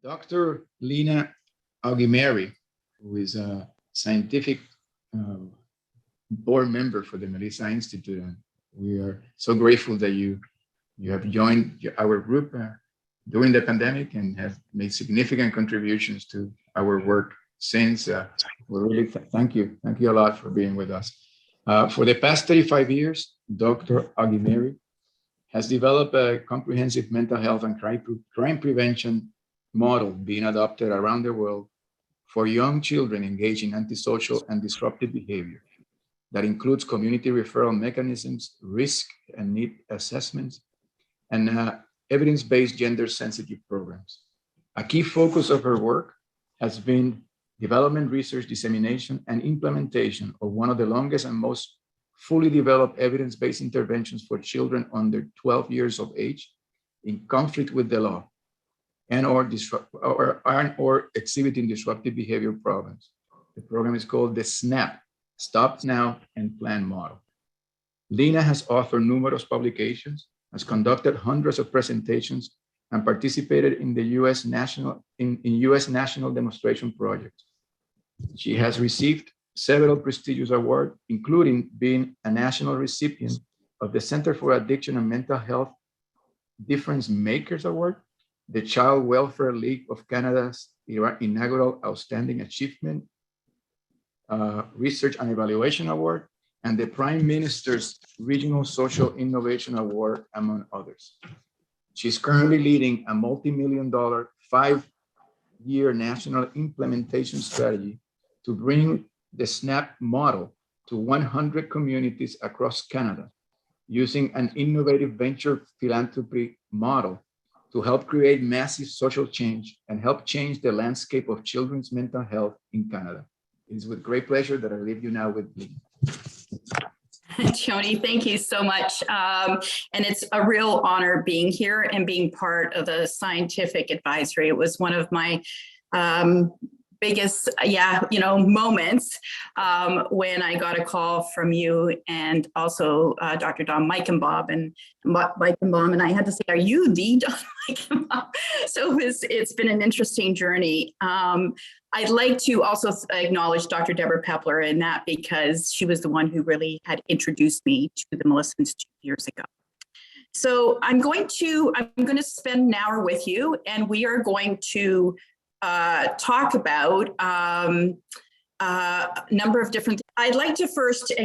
Dr. Leena Augimeri, who is a scientific board member for the Melissa Institute. And we are so grateful that you have joined our group during the pandemic and have made significant contributions to our work since. We really thank you. Thank you a lot for being with us. For the past 35 years, Dr. Augimeri has developed a comprehensive mental health and crime prevention model being adopted around the world for young children engaged in antisocial and disruptive behavior that includes community referral mechanisms, risk and need assessments, and evidence-based gender-sensitive programs. A key focus of her work has been development, research, dissemination, and implementation of one of the longest and most fully developed evidence-based interventions for children under 12 years of age in conflict with the law and or exhibiting disruptive behavior problems. The program is called the SNAP, Stop Now and Plan model. Leena has authored numerous publications, has conducted hundreds of presentations, and participated in the U.S. national demonstration projects. She has received several prestigious awards, including being a national recipient of the Center for Addiction and Mental Health Difference Makers Award, the Child Welfare League of Canada's inaugural Outstanding Achievement Research and Evaluation Award, and the Prime Minister's Regional Social Innovation Award, among others. She's currently leading a multi-million-dollar 5-year national implementation strategy to bring the SNAP model to 100 communities across Canada, using an innovative venture philanthropy model to help create massive social change and help change the landscape of children's mental health in Canada. It is with great pleasure that I leave you now with Leena. Joni, thank you so much. And it's a real honor being here and being part of the scientific advisory. It was one of my biggest, moments when I got a call from you and also Dr. Don Meichenbaum and I had to say, are you the Don Meichenbaum? So it's been an interesting journey. I'd like to also acknowledge Dr. Deborah Pepler in that because she was the one who really had introduced me to the Melissa Institute years ago. So I'm going to spend an hour with you, and we are going to talk about a number of different. I'd like to first of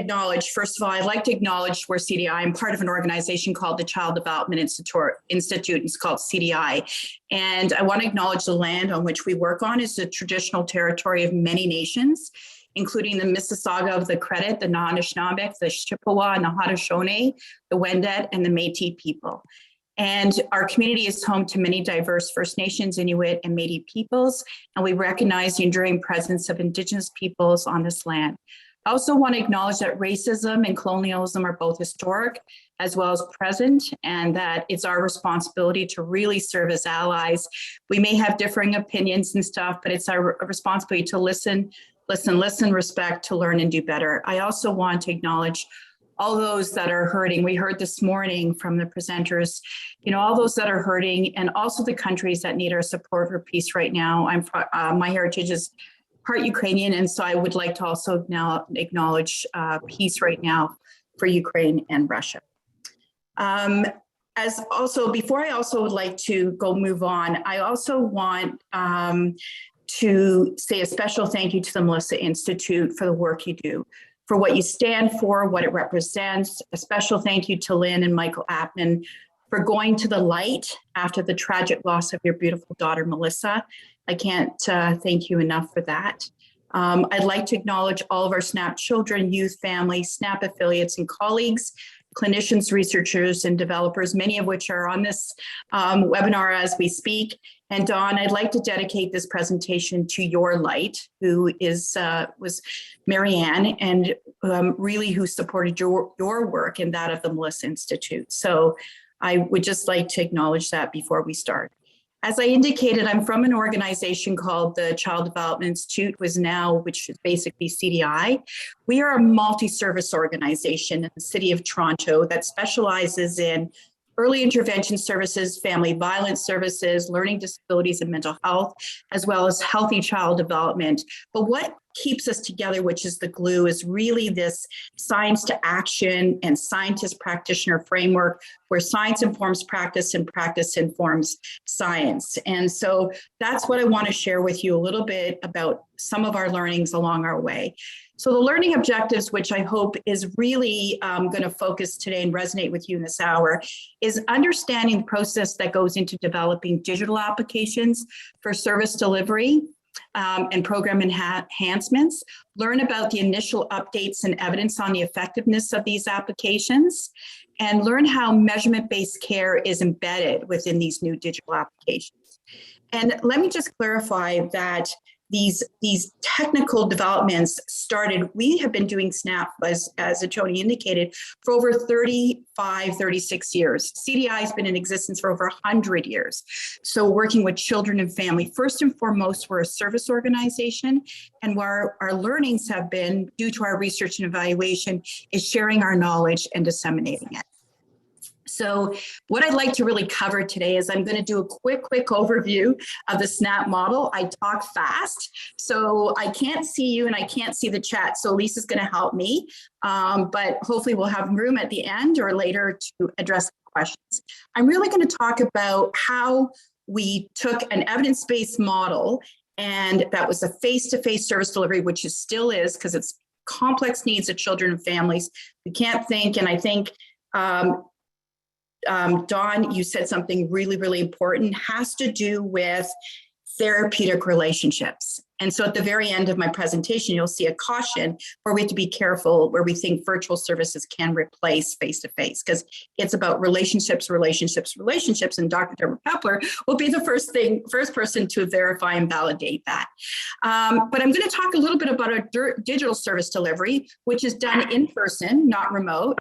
all, I'd like to acknowledge where CDI, I'm part of an organization called the Child Development Institute. It's called CDI. And I want to acknowledge the land on which we work on is the traditional territory of many nations, including the Mississauga of the Credit, the Anishinaabe, the Chippewa, and the Haudenosaunee, the Wendat, and the Métis people. And our community is home to many diverse First Nations, Inuit, and Métis peoples, and we recognize the enduring presence of Indigenous peoples on this land. I also want to acknowledge that racism and colonialism are both historic as well as present, and that it's our responsibility to really serve as allies. We may have differing opinions and stuff, but it's our responsibility to listen, respect, to learn and do better. I also want to acknowledge all those that are hurting. We heard this morning from the presenters, all those that are hurting, and also the countries that need our support for peace right now. My heritage is part Ukrainian, and so I would like to also now acknowledge peace right now for Ukraine and Russia. Before I also would like to move on, I also want to say a special thank you to the Melissa Institute for the work you do, for what you stand for, what it represents. A special thank you to Lynn and Michael Appman for going to the light after the tragic loss of your beautiful daughter, Melissa. I can't thank you enough for that. I'd like to acknowledge all of our SNAP children, youth, families, SNAP affiliates and colleagues, clinicians, researchers, and developers, many of which are on this webinar as we speak. And Dawn, I'd like to dedicate this presentation to your light, who was Marianne, and really who supported your work and that of the Melissa Institute. So I would just like to acknowledge that before we start. As I indicated, I'm from an organization called the Child Development Institute, which is basically CDI. We are a multi-service organization in the city of Toronto that specializes in early intervention services, family violence services, learning disabilities and mental health, as well as healthy child development. But what keeps us together, which is the glue, is really this science to action and scientist practitioner framework where science informs practice and practice informs science. And so that's what I want to share with you a little bit about some of our learnings along our way. So the learning objectives, which I hope is really going to focus today and resonate with you in this hour, is understanding the process that goes into developing digital applications for service delivery and program enhancements, learn about the initial updates and evidence on the effectiveness of these applications, and learn how measurement-based care is embedded within these new digital applications. And let me just clarify that these technical developments started, we have been doing SNAP, as Tony indicated, for over 35, 36 years. CDI has been in existence for over 100 years. So working with children and family, first and foremost, we're a service organization, and where our learnings have been, due to our research and evaluation, is sharing our knowledge and disseminating it. So what I'd like to really cover today is I'm going to do a quick overview of the SNAP model. I talk fast, so I can't see you and I can't see the chat. So Lisa's going to help me, but hopefully we'll have room at the end or later to address questions. I'm really going to talk about how we took an evidence-based model, and that was a face-to-face service delivery, which it still is because it's complex needs of children and families. We can't think, and I think Dawn, you said something really important, has to do with therapeutic relationships. And so at the very end of my presentation, you'll see a caution where we have to be careful, where we think virtual services can replace face-to-face, because it's about relationships. And Dr. Deborah Pepler will be the first person to verify and validate that. But I'm going to talk a little bit about our digital service delivery, which is done in person, not remote,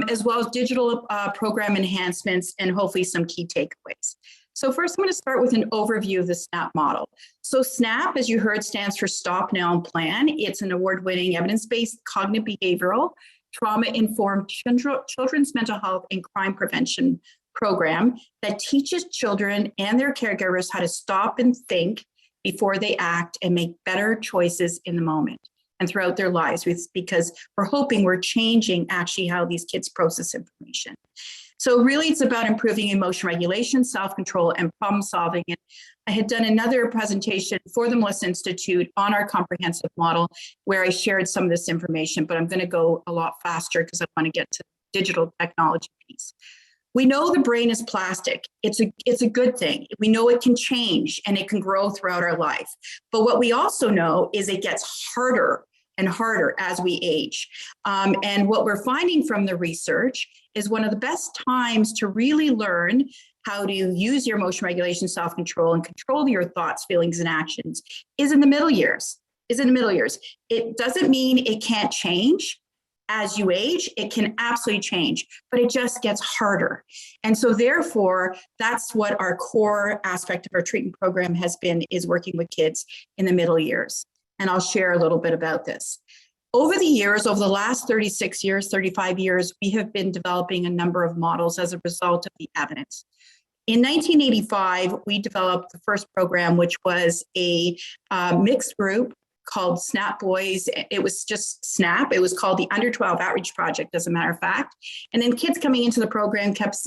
as well as digital program enhancements and hopefully some key takeaways. So first, I'm going to start with an overview of the SNAP model. So SNAP, as you heard, stands for Stop Now and Plan. It's an award-winning evidence-based cognitive behavioral trauma-informed children's mental health and crime prevention program that teaches children and their caregivers how to stop and think before they act and make better choices in the moment and throughout their lives, because we're hoping we're changing actually how these kids process information. So really, it's about improving emotion regulation, self-control, and problem solving. And I had done another presentation for the Melissa Institute on our comprehensive model where I shared some of this information, but I'm going to go a lot faster because I want to get to the digital technology piece. We know the brain is plastic. It's a good thing. We know it can change and it can grow throughout our life. But what we also know is it gets harder and harder as we age. And what we're finding from the research is one of the best times to really learn how to use your emotion regulation, self-control, and control your thoughts, feelings, and actions is in the middle years. It doesn't mean it can't change as you age. It can absolutely change, but it just gets harder. And so therefore, that's what our core aspect of our treatment program has been, is working with kids in the middle years. And I'll share a little bit about this. Over the years, over the last 36 years, 35 years, we have been developing a number of models as a result of the evidence. In 1985, we developed the first program, which was a mixed group called SNAP Boys. It was just SNAP. It was called the Under 12 Outreach Project, as a matter of fact. And then kids coming into the program kept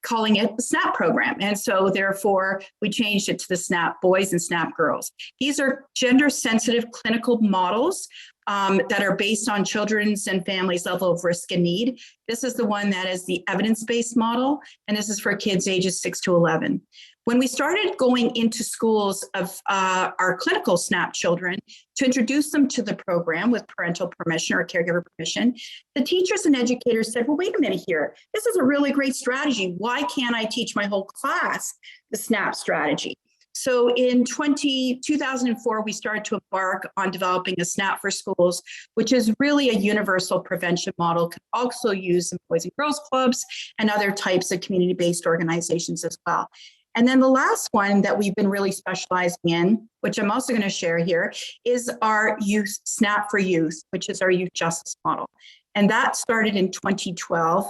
calling it the SNAP program. And so therefore we changed it to the SNAP Boys and SNAP Girls. These are gender sensitive clinical models that are based on children's and families' level of risk and need. This is the one that is the evidence-based model, and this is for kids ages 6 to 11. When we started going into schools of our clinical SNAP children to introduce them to the program with parental permission or caregiver permission, the teachers and educators said, well, wait a minute here. This is a really great strategy. Why can't I teach my whole class the SNAP strategy? So in 2004, we started to embark on developing a SNAP for schools, which is really a universal prevention model, can also use in Boys and Girls Clubs and other types of community-based organizations as well. And then the last one that we've been really specializing in, which I'm also going to share here, is our youth SNAP for Youth, which is our youth justice model. And that started in 2012.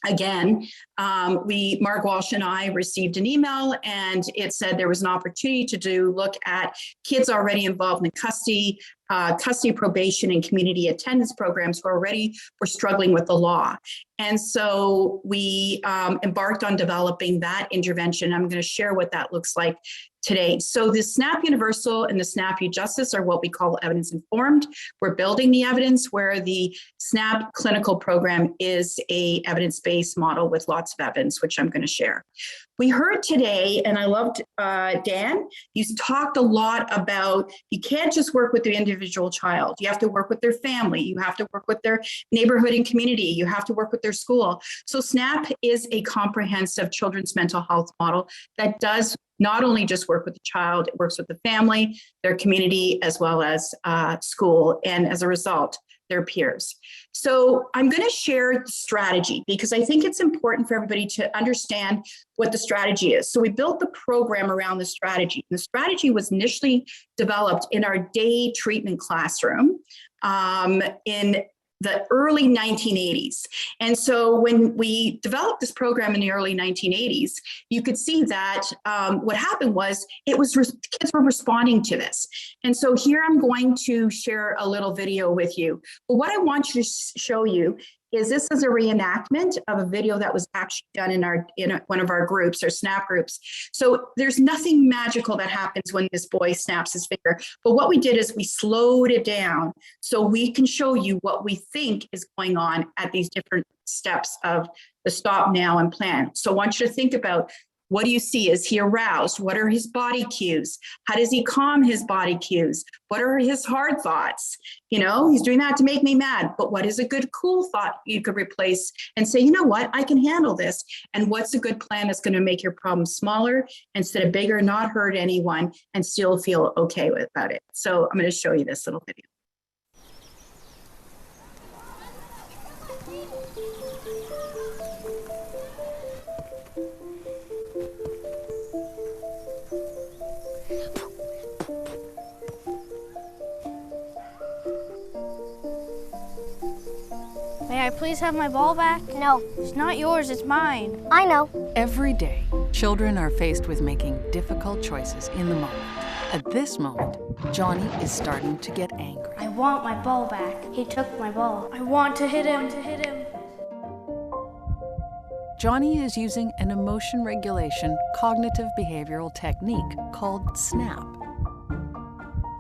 again, Mark Walsh and I received an email, and it said there was an opportunity to look at kids already involved in custody, probation, and community attendance programs who already were struggling with the law. And so we embarked on developing that intervention. I'm going to share what that looks like today. So the SNAP Universal and the SNAP U-Justice are what we call evidence informed. We're building the evidence, where the SNAP clinical program is a evidence-based model with lots of evidence, which I'm going to share. We heard today, and I loved Dan, he's talked a lot about you can't just work with the individual child. You have to work with their family. You have to work with their neighborhood and community. You have to work with their school. So SNAP is a comprehensive children's mental health model that does not only just work with the child, it works with the family, their community, as well as school, and as a result, their peers. So I'm going to share the strategy because I think it's important for everybody to understand what the strategy is. So we built the program around the strategy. The strategy was initially developed in our day treatment classroom in the early 1980s. And so when we developed this program in the early 1980s, you could see that what happened was kids were responding to this. And so here I'm going to share a little video with you. But what I want you to show you is this is a reenactment of a video that was actually done in one of our groups, our SNAP groups. So there's nothing magical that happens when this boy snaps his finger. But what we did is we slowed it down so we can show you what we think is going on at these different steps of the stop, now, and plan. So I want you to think about, what do you see? Is he aroused? What are his body cues? How does he calm his body cues? What are his hard thoughts? You know, he's doing that to make me mad, but what is a good cool thought you could replace and say, you know what, I can handle this. And what's a good plan that's going to make your problem smaller instead of bigger, not hurt anyone, and still feel okay about it. So I'm going to show you this little video. May I please have my ball back? No. It's not yours, it's mine. I know. Every day, children are faced with making difficult choices in the moment. At this moment, Johnny is starting to get angry. I want my ball back. He took my ball. I want to hit him. Johnny is using an emotion regulation cognitive behavioral technique called SNAP.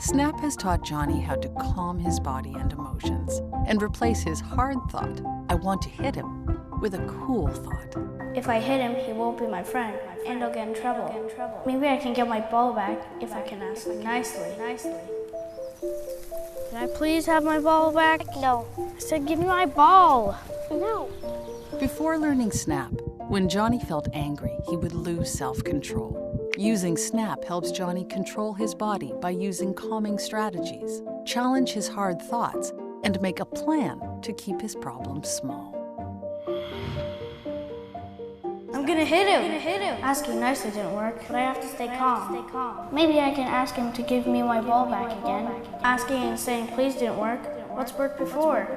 SNAP has taught Johnny how to calm his body and emotions and replace his hard thought, I want to hit him, with a cool thought. If I hit him, he won't be my friend, and I'll get in trouble. Maybe I can get my ball back if I can ask him nicely. Can I please have my ball back? No. I said give me my ball. No. Before learning SNAP, when Johnny felt angry, he would lose self-control. Using SNAP helps Johnny control his body by using calming strategies, challenge his hard thoughts, and make a plan to keep his problems small. I'm gonna hit him. Asking nicely didn't work, but I have to stay calm. Maybe I can ask him to give me my ball back again. Asking and saying please didn't work. What's worked before?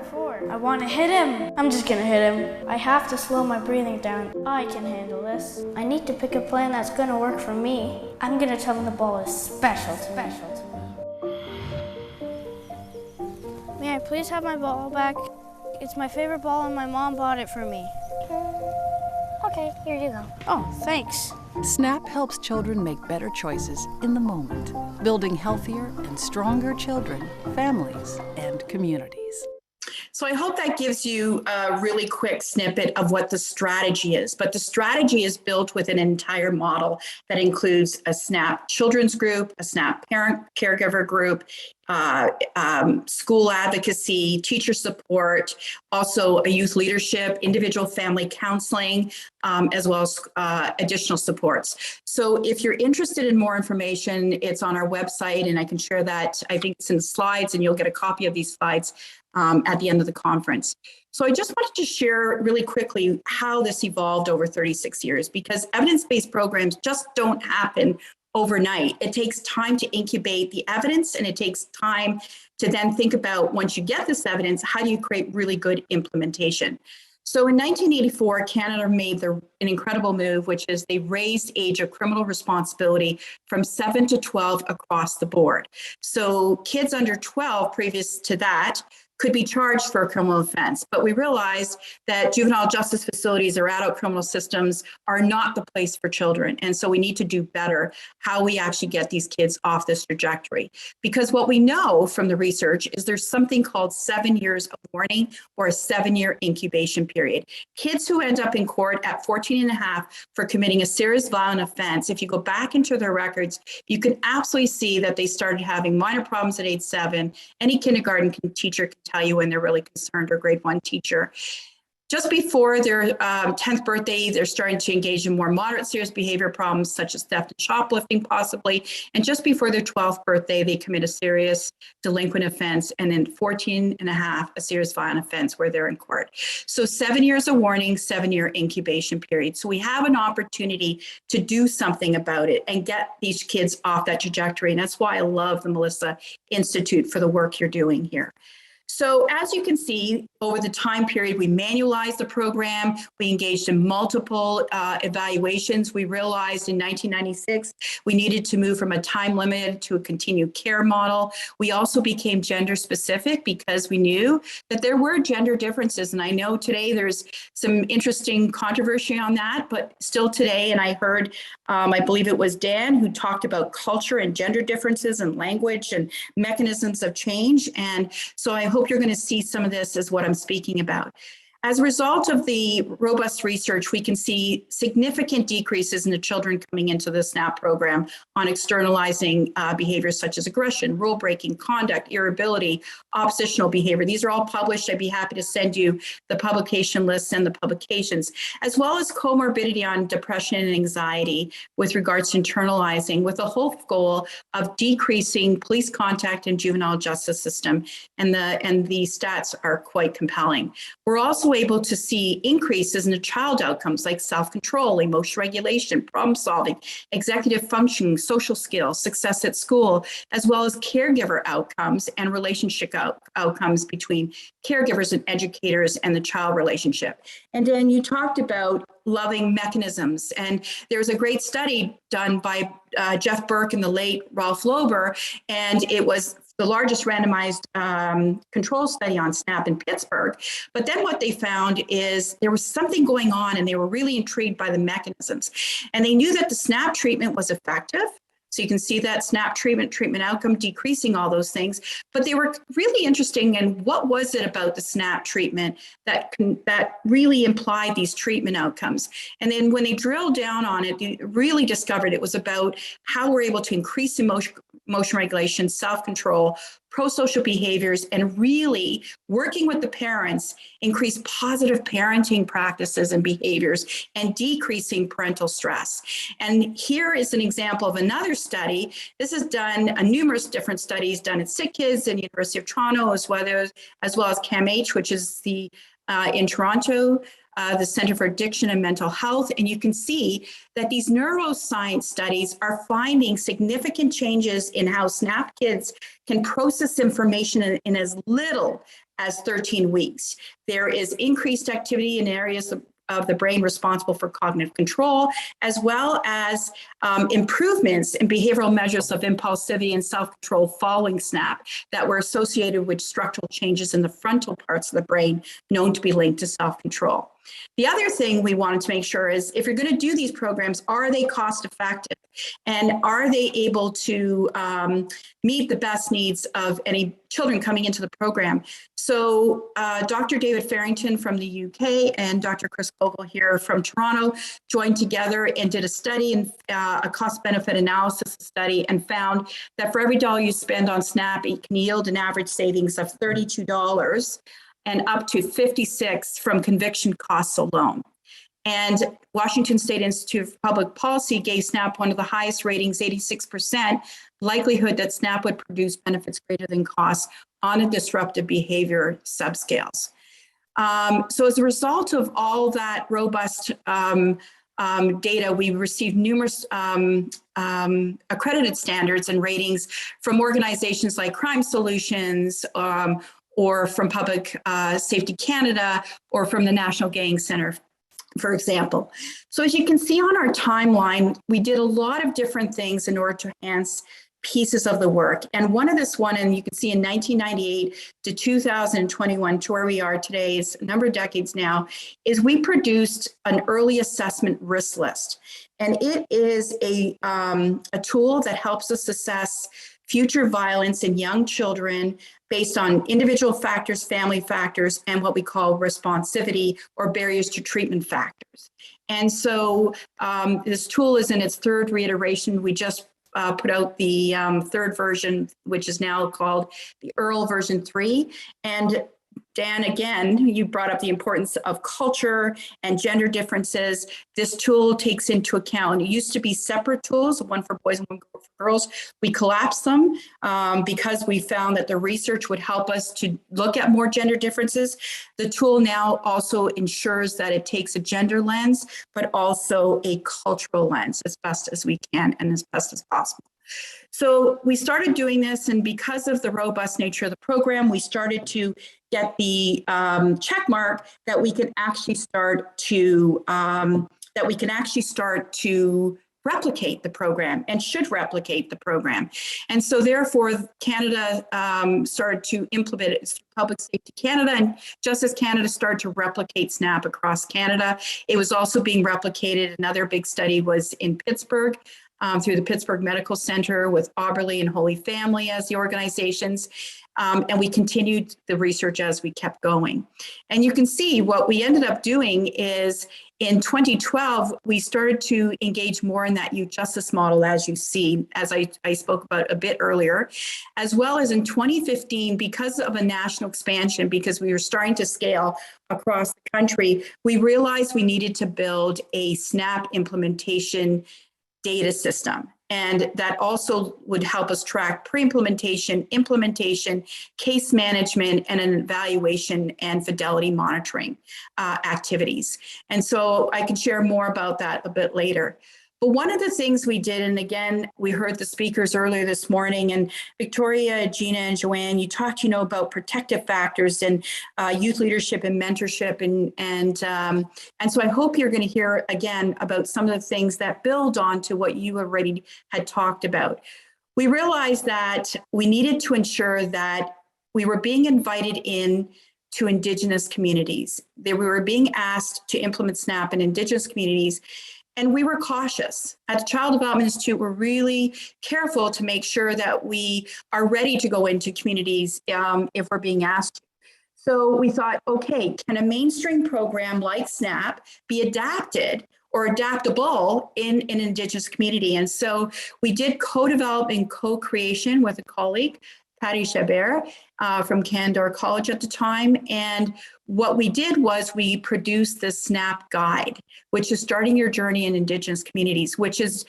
I want to hit him. I'm just gonna hit him. I have to slow my breathing down. I can handle this. I need to pick a plan that's gonna work for me. I'm gonna tell him the ball is special to me. May I please have my ball back? It's my favorite ball and my mom bought it for me. Okay, here you go. Oh, thanks. SNAP helps children make better choices in the moment, building healthier and stronger children, families, and communities. So I hope that gives you a really quick snippet of what the strategy is. But the strategy is built with an entire model that includes a SNAP children's group, a SNAP parent caregiver group, school advocacy, teacher support, also a youth leadership, individual family counseling, as well as additional supports. So if you're interested in more information, it's on our website, and I can share that. I think it's in the slides, and you'll get a copy of these slides at the end of the conference. So I just wanted to share really quickly how this evolved over 36 years, because evidence-based programs just don't happen overnight. It takes time to incubate the evidence, and it takes time to then think about, once you get this evidence, how do you create really good implementation? So in 1984, Canada made an incredible move, which is they raised the age of criminal responsibility from 7 to 12 across the board. So kids under 12 previous to that could be charged for a criminal offense. But we realized that juvenile justice facilities or adult criminal systems are not the place for children. And so we need to do better how we actually get these kids off this trajectory. Because what we know from the research is there's something called 7 years of warning or a 7-year incubation period. Kids who end up in court at 14 and a half for committing a serious violent offense, if you go back into their records, you can absolutely see that they started having minor problems at age 7. Any kindergarten teacher can tell you when they're really concerned, or grade 1 teacher. Just before their 10th birthday, they're starting to engage in more moderate serious behavior problems such as theft and shoplifting possibly. And just before their 12th birthday, they commit a serious delinquent offense. And then 14 and a half, a serious violent offense where they're in court. So 7 years of warning, 7-year incubation period. So we have an opportunity to do something about it and get these kids off that trajectory. And that's why I love the Melissa Institute for the work you're doing here. So as you can see, over the time period, we manualized the program. We engaged in multiple evaluations. We realized in 1996, we needed to move from a time limited to a continued care model. We also became gender specific because we knew that there were gender differences. And I know today there's some interesting controversy on that, but still today, and I heard, I believe it was Dan who talked about culture and gender differences and language and mechanisms of change. And so I hope you're going to see some of this as what I'm speaking about. As a result of the robust research, we can see significant decreases in the children coming into the SNAP program on externalizing behaviors such as aggression, rule breaking, conduct, irritability, oppositional behavior. These are all published. I'd be happy to send you the publication lists and the publications, as well as comorbidity on depression and anxiety with regards to internalizing, with the whole goal of decreasing police contact in juvenile justice system. And the stats are quite compelling. We're also able to see increases in the child outcomes like self-control, emotional regulation, problem solving, executive functioning, social skills, success at school, as well as caregiver outcomes and relationship outcomes between caregivers and educators and the child relationship. And then you talked about loving mechanisms. And there's a great study done by Jeff Burke and the late Ralph Lober, and it was the largest randomized control study on SNAP in Pittsburgh. But then what they found is there was something going on and they were really intrigued by the mechanisms. And they knew that the SNAP treatment was effective. So you can see that SNAP treatment outcome decreasing all those things. But they were really interesting in what was it about the SNAP treatment that really implied these treatment outcomes. And then when they drilled down on it, they really discovered it was about how we're able to increase emotion regulation, self-control, pro-social behaviors, and really working with the parents, increase positive parenting practices and behaviors, and decreasing parental stress. And here is an example of another study. This is done, numerous different studies done at Sick Kids and University of Toronto, as well as CAMH, which is the in Toronto, the Center for Addiction and Mental Health. And you can see that these neuroscience studies are finding significant changes in how SNAP kids can process information in as little as 13 weeks. There is increased activity in areas of the brain responsible for cognitive control, as well as improvements in behavioral measures of impulsivity and self-control following SNAP that were associated with structural changes in the frontal parts of the brain known to be linked to self-control. The other thing we wanted to make sure is if you're going to do these programs, are they cost effective? And are they able to meet the best needs of any children coming into the program? So Dr. David Farrington from the UK and Dr. Chris Vogel here from Toronto joined together and did a study and a cost-benefit analysis study, and found that for every dollar you spend on SNAP, it can yield an average savings of $32 and up to 56 from conviction costs alone. And Washington State Institute of Public Policy gave SNAP one of the highest ratings, 86% likelihood that SNAP would produce benefits greater than costs on a disruptive behavior subscales. So as a result of all that robust data, we received numerous accredited standards and ratings from organizations like Crime Solutions, or from Public Safety Canada, or from the National Gang Center, for example. So as you can see on our timeline, we did a lot of different things in order to enhance pieces of the work. And one of this one, and you can see in 1998 to 2021, to where we are today, is a number of decades now, is we produced an early assessment risk list. And it is a tool that helps us assess future violence in young children based on individual factors, family factors, and what we call responsivity or barriers to treatment factors. And so this tool is in its third reiteration. We just put out the third version, which is now called the Earl version 3. And Dan, again, you brought up the importance of culture and gender differences. This tool takes into account, it used to be separate tools, one for boys and one for girls. We collapsed them because we found that the research would help us to look at more gender differences. The tool now also ensures that it takes a gender lens, but also a cultural lens as best as we can and as best as possible. So we started doing this, and because of the robust nature of the program, we started to get the check mark that we can actually start to replicate the program and should replicate the program. And so therefore, Canada started to implement it through Public Safety Canada, and Justice Canada started to replicate SNAP across Canada. It was also being replicated. Another big study was in Pittsburgh, through the Pittsburgh Medical Center with Auberly and Holy Family as the organizations. And we continued the research as we kept going. And you can see what we ended up doing is in 2012, we started to engage more in that youth justice model, as you see, as I spoke about a bit earlier, as well as in 2015, because of a national expansion, because we were starting to scale across the country, we realized we needed to build a SNAP implementation data system. And that also would help us track pre-implementation, implementation, case management, and an evaluation and fidelity monitoring activities. And so I can share more about that a bit later. But one of the things we did, and again, we heard the speakers earlier this morning, and Victoria, Gina, and Joanne, you talked, about protective factors and youth leadership and mentorship, and so I hope you're going to hear again about some of the things that build on to what you already had talked about. We realized that we needed to ensure that we were being invited in to Indigenous communities, that we were being asked to implement SNAP in Indigenous communities. And we were cautious. At the Child Development Institute, we're really careful to make sure that we are ready to go into communities if we're being asked to. So we thought, okay, can a mainstream program like SNAP be adapted or adaptable in an Indigenous community? And so we did co-develop and co-creation with a colleague, Patty Chabert, from Candor College at the time. And what we did was we produced the SNAP guide, which is Starting Your Journey in Indigenous Communities, which is,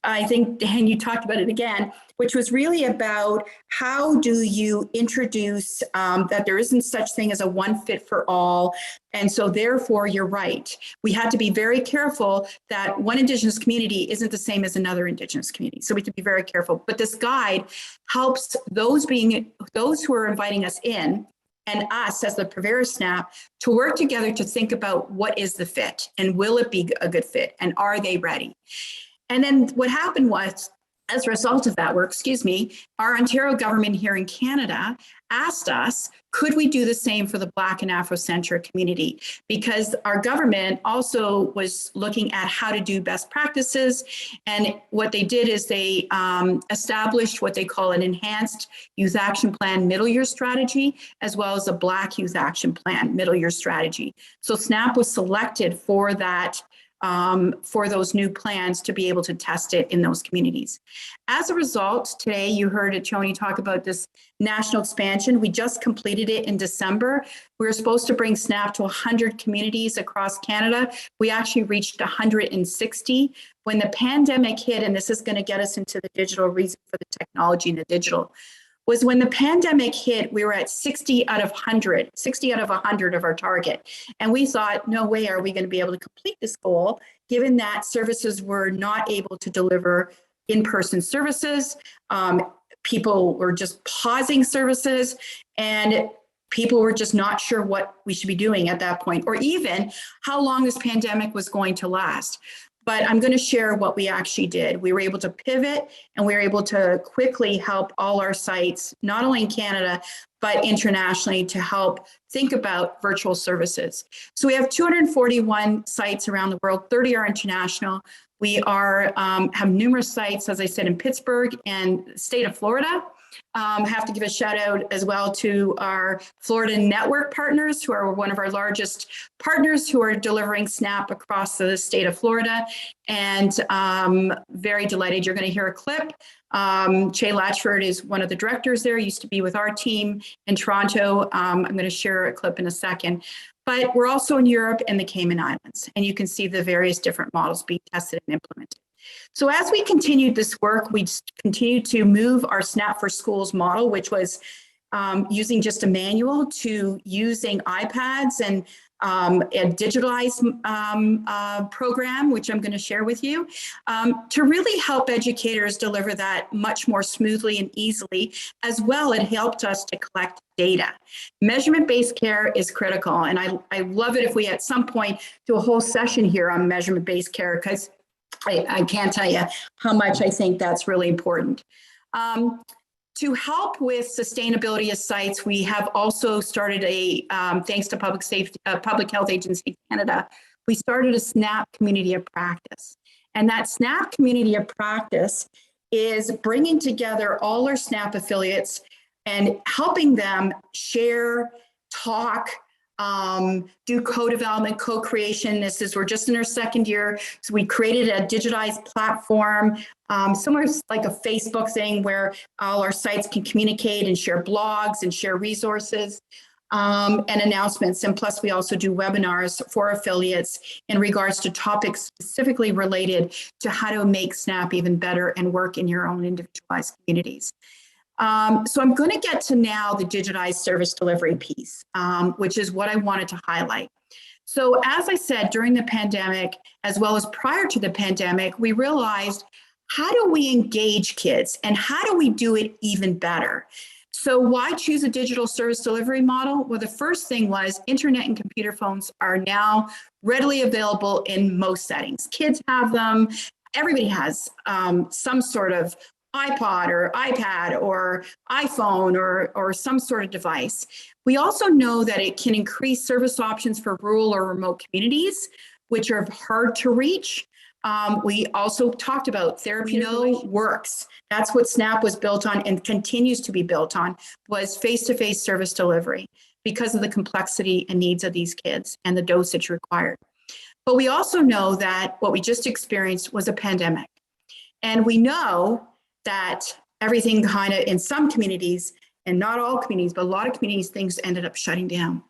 I think, and you talked about it again, which was really about how do you introduce that there isn't such thing as a one fit for all. And so therefore, you're right. We had to be very careful that one Indigenous community isn't the same as another Indigenous community. So we have to be very careful. But this guide helps those who are inviting us in and us as the purveyor of SNAP to work together to think about what is the fit and will it be a good fit and are they ready? And then what happened was, as a result of that work, our Ontario government here in Canada asked us, could we do the same for the Black and Afrocentric community? Because our government also was looking at how to do best practices. And what they did is they established what they call an enhanced youth action plan middle year strategy, as well as a Black youth action plan middle year strategy. So SNAP was selected for that, for those new plans to be able to test it in those communities. As a result, today you heard Tony talk about this national expansion. We just completed it in December. We were supposed to bring SNAP to 100 communities across Canada. We actually reached 160. When the pandemic hit, and this is going to get us into the digital reason for the technology and the digital, was when the pandemic hit, we were at 60 out of 100 of our target. And we thought, no way are we going to be able to complete this goal, given that services were not able to deliver in-person services. people were just pausing services, and people were just not sure what we should be doing at that point, or even how long this pandemic was going to last. But I'm going to share what we actually did. We were able to pivot, and we were able to quickly help all our sites, not only in Canada, but internationally, to help think about virtual services. So we have 241 sites around the world, 30 are international. We are have numerous sites, as I said, in Pittsburgh and the state of Florida. Have to give a shout out as well to our Florida network partners, who are one of our largest partners, who are delivering SNAP across the state of Florida. And very delighted. You're going to hear a clip. Che Latchford is one of the directors there, used to be with our team in Toronto. I'm going to share a clip in a second. But we're also in Europe and the Cayman Islands, and you can see the various different models being tested and implemented. So as we continued this work, we continued to move our SNAP for Schools model, which was using just a manual, to using iPads and a digitalized program, which I'm going to share with you, to really help educators deliver that much more smoothly and easily. As well, it helped us to collect data. Measurement-based care is critical, and I love it if we at some point do a whole session here on measurement-based care, because I can't tell you how much I think that's really important. To help with sustainability of sites, we have also started a, thanks to Public Health Agency Canada, we started a SNAP Community of Practice. And that SNAP Community of Practice is bringing together all our SNAP affiliates and helping them share, talk, do co-development, co-creation. We're just in our second year. So we created a digitized platform, similar like a Facebook thing, where all our sites can communicate and share blogs and share resources and announcements. And plus, we also do webinars for affiliates in regards to topics specifically related to how to make SNAP even better and work in your own individualized communities. So I'm going to get to now the digitized service delivery piece, which is what I wanted to highlight. So as I said, during the pandemic, as well as prior to the pandemic, we realized, how do we engage kids and how do we do it even better? So why choose a digital service delivery model? Well, the first thing was internet and computer phones are now readily available in most settings. Kids have them. Everybody has some sort of iPod or iPad or iPhone or some sort of device. We also know that it can increase service options for rural or remote communities, which are hard to reach. We also talked about therapy works. That's what SNAP was built on and continues to be built on, was face-to-face service delivery, because of the complexity and needs of these kids and the dosage required. But we also know that what we just experienced was a pandemic. And we know that everything kind of, in some communities, and not all communities, but a lot of communities, things ended up shutting down.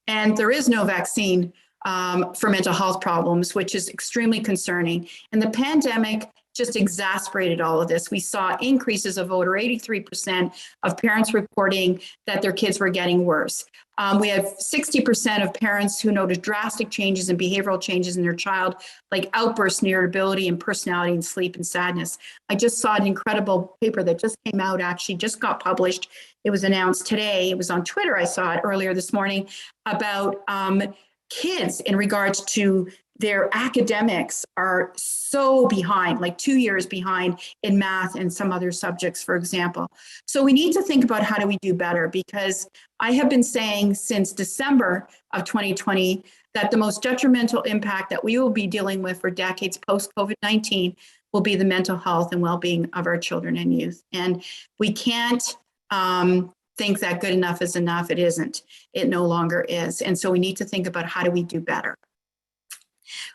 And there is no vaccine for mental health problems, which is extremely concerning. And the pandemic just exacerbated all of this. We saw increases of over 83% of parents reporting that their kids were getting worse. We have 60% of parents who noted drastic changes and behavioral changes in their child, like outbursts in irritability and personality and sleep and sadness. I just saw an incredible paper that just came out, actually just got published. It was announced today. It was on Twitter. I saw it earlier this morning, about kids in regards to their academics are so behind, like 2 years behind in math and some other subjects, for example. So we need to think about, how do we do better? Because I have been saying since December of 2020 that the most detrimental impact that we will be dealing with for decades post-COVID-19 will be the mental health and well-being of our children and youth. And we can't think that good enough is enough. It isn't. It no longer is. And so we need to think about, how do we do better?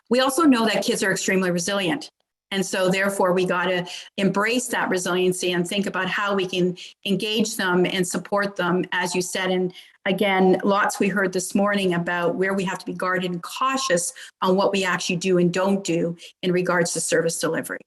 We also know that kids are extremely resilient. And so therefore, we got to embrace that resiliency and think about how we can engage them and support them, as you said. And again, lots we heard this morning about where we have to be guarded and cautious on what we actually do and don't do in regards to service delivery.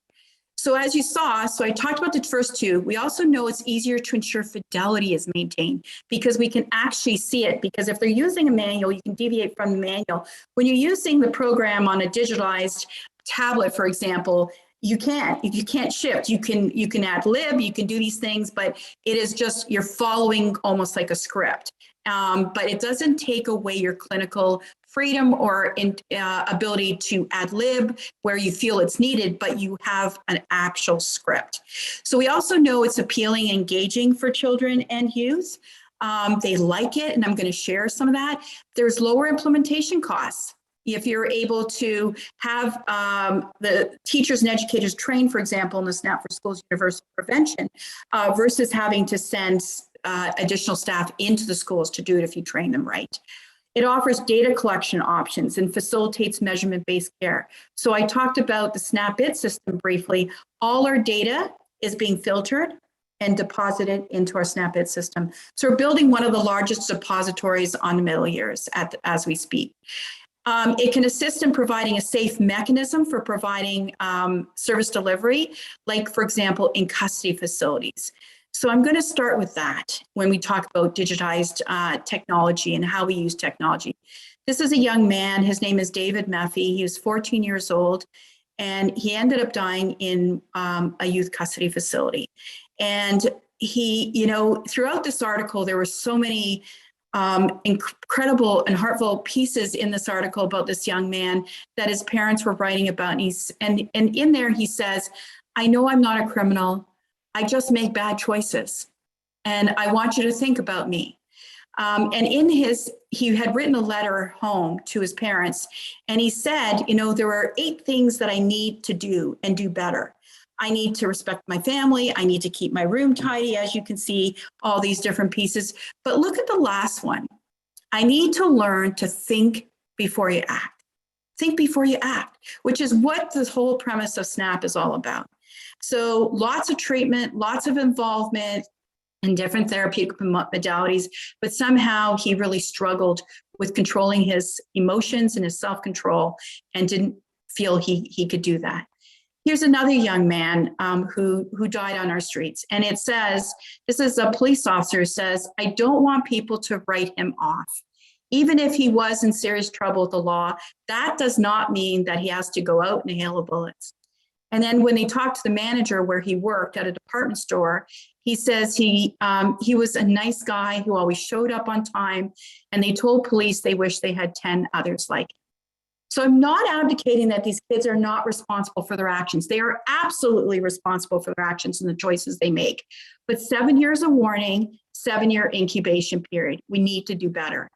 So as you saw, so I talked about the first two. We also know it's easier to ensure fidelity is maintained, because we can actually see it. Because if they're using a manual, you can deviate from the manual. When you're using the program on a digitalized tablet, for example, you can't shift. You can ad lib, you can do these things, but it is just, you're following almost like a script. But it doesn't take away your clinical freedom or ability to ad lib where you feel it's needed, but you have an actual script. So we also know it's appealing, engaging for children and youth. They like it, and I'm going to share some of that. There's lower implementation costs. If you're able to have the teachers and educators trained, for example, in the SNAP for Schools Universal Prevention, versus having to send additional staff into the schools to do it if you train them right. It offers data collection options and facilitates measurement-based care. So I talked about the SNAP-IT system briefly. All our data is being filtered and deposited into our SNAP-IT system. So we're building one of the largest depositories on the middle years as we speak. It can assist in providing a safe mechanism for providing service delivery, like, for example, in custody facilities. So I'm going to start with that when we talk about digitized technology and how we use technology. This is a young man. His name is David Meffy. He was 14 years old, and he ended up dying in a youth custody facility. And he, throughout this article, there were so many incredible and heartfelt pieces in this article about this young man that his parents were writing about. And in there he says, I know I'm not a criminal. I just make bad choices. And I want you to think about me. And he had written a letter home to his parents. And he said, there are 8 things that I need to do and do better. I need to respect my family. I need to keep my room tidy, as you can see, all these different pieces. But look at the last one. I need to learn to think before you act. Think before you act, which is what this whole premise of SNAP is all about. So lots of treatment, lots of involvement in different therapeutic modalities, but somehow he really struggled with controlling his emotions and his self-control and didn't feel he could do that. Here's another young man who died on our streets. And it says, this is a police officer who says, I don't want people to write him off. Even if he was in serious trouble with the law, that does not mean that he has to go out and hail the bullets. And then when they talked to the manager where he worked at a department store, he says he was a nice guy who always showed up on time, and they told police they wish they had 10 others like him. So I'm not advocating that these kids are not responsible for their actions. They are absolutely responsible for their actions and the choices they make. But 7 years of warning, 7-year incubation period. We need to do better.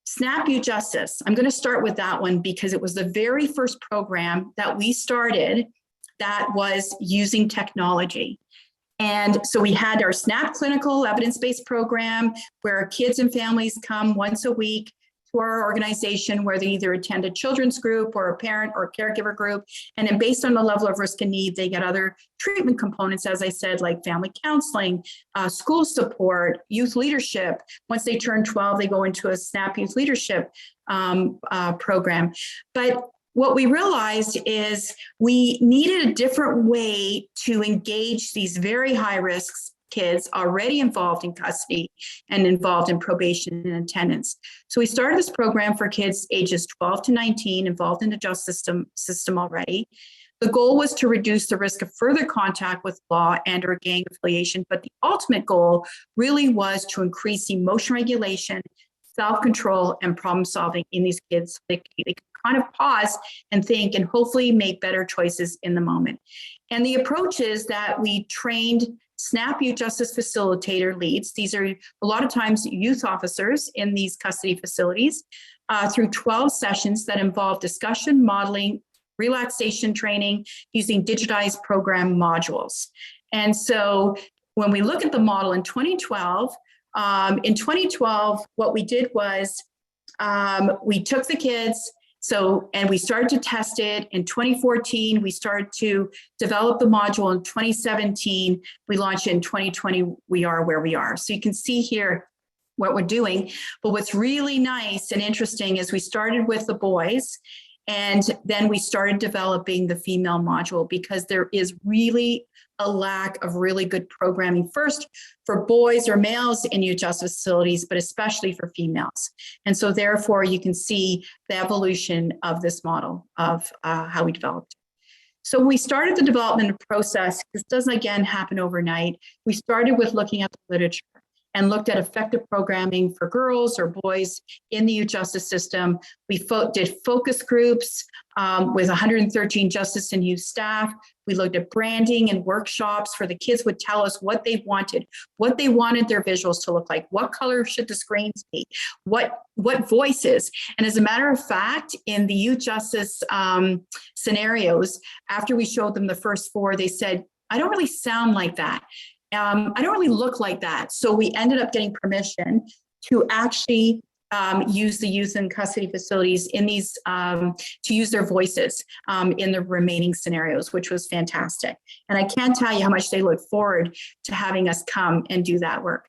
SNAP Youth Justice. I'm going to start with that one because it was the very first program that we started that was using technology. And so we had our SNAP clinical evidence-based program where kids and families come once a week to our organization where they either attend a children's group or a parent or caregiver group. And then based on the level of risk and need, they get other treatment components, as I said, like family counseling, school support, youth leadership. Once they turn 12, they go into a SNAP youth leadership program. But what we realized is we needed a different way to engage these very high risks kids already involved in custody and involved in probation and attendance. So we started this program for kids ages 12 to 19 involved in the justice system already. The goal was to reduce the risk of further contact with law and or gang affiliation, but the ultimate goal really was to increase emotion regulation, self-control, and problem solving in these kids so they could kind of pause and think and hopefully make better choices in the moment. And the approach is that we trained SNAP Youth Justice Facilitator leads. These are a lot of times youth officers in these custody facilities through 12 sessions that involve discussion, modeling, relaxation training using digitized program modules. And so when we look at the model in 2012, what we did was we took the kids, and we started to test it. In 2014, we started to develop the module. In 2017, we launched it. In 2020, we are where we are. So you can see here what we're doing. But what's really nice and interesting is we started with the boys, and then we started developing the female module because there is really a lack of really good programming, first for boys or males in youth justice facilities, but especially for females. And so therefore you can see the evolution of this model of how we developed. So when we started the development process, this doesn't again happen overnight. We started with looking at the literature and looked at effective programming for girls or boys in the youth justice system. We did focus groups with 113 justice and youth staff. We looked at branding and workshops for the kids would tell us what they wanted their visuals to look like, what color should the screens be, what voices. And as a matter of fact, in the youth justice scenarios, after we showed them the first 4, they said, I don't really sound like that. I don't really look like that. So we ended up getting permission to actually use the youth in custody facilities in these, to use their voices in the remaining scenarios, which was fantastic. And I can't tell you how much they look forward to having us come and do that work.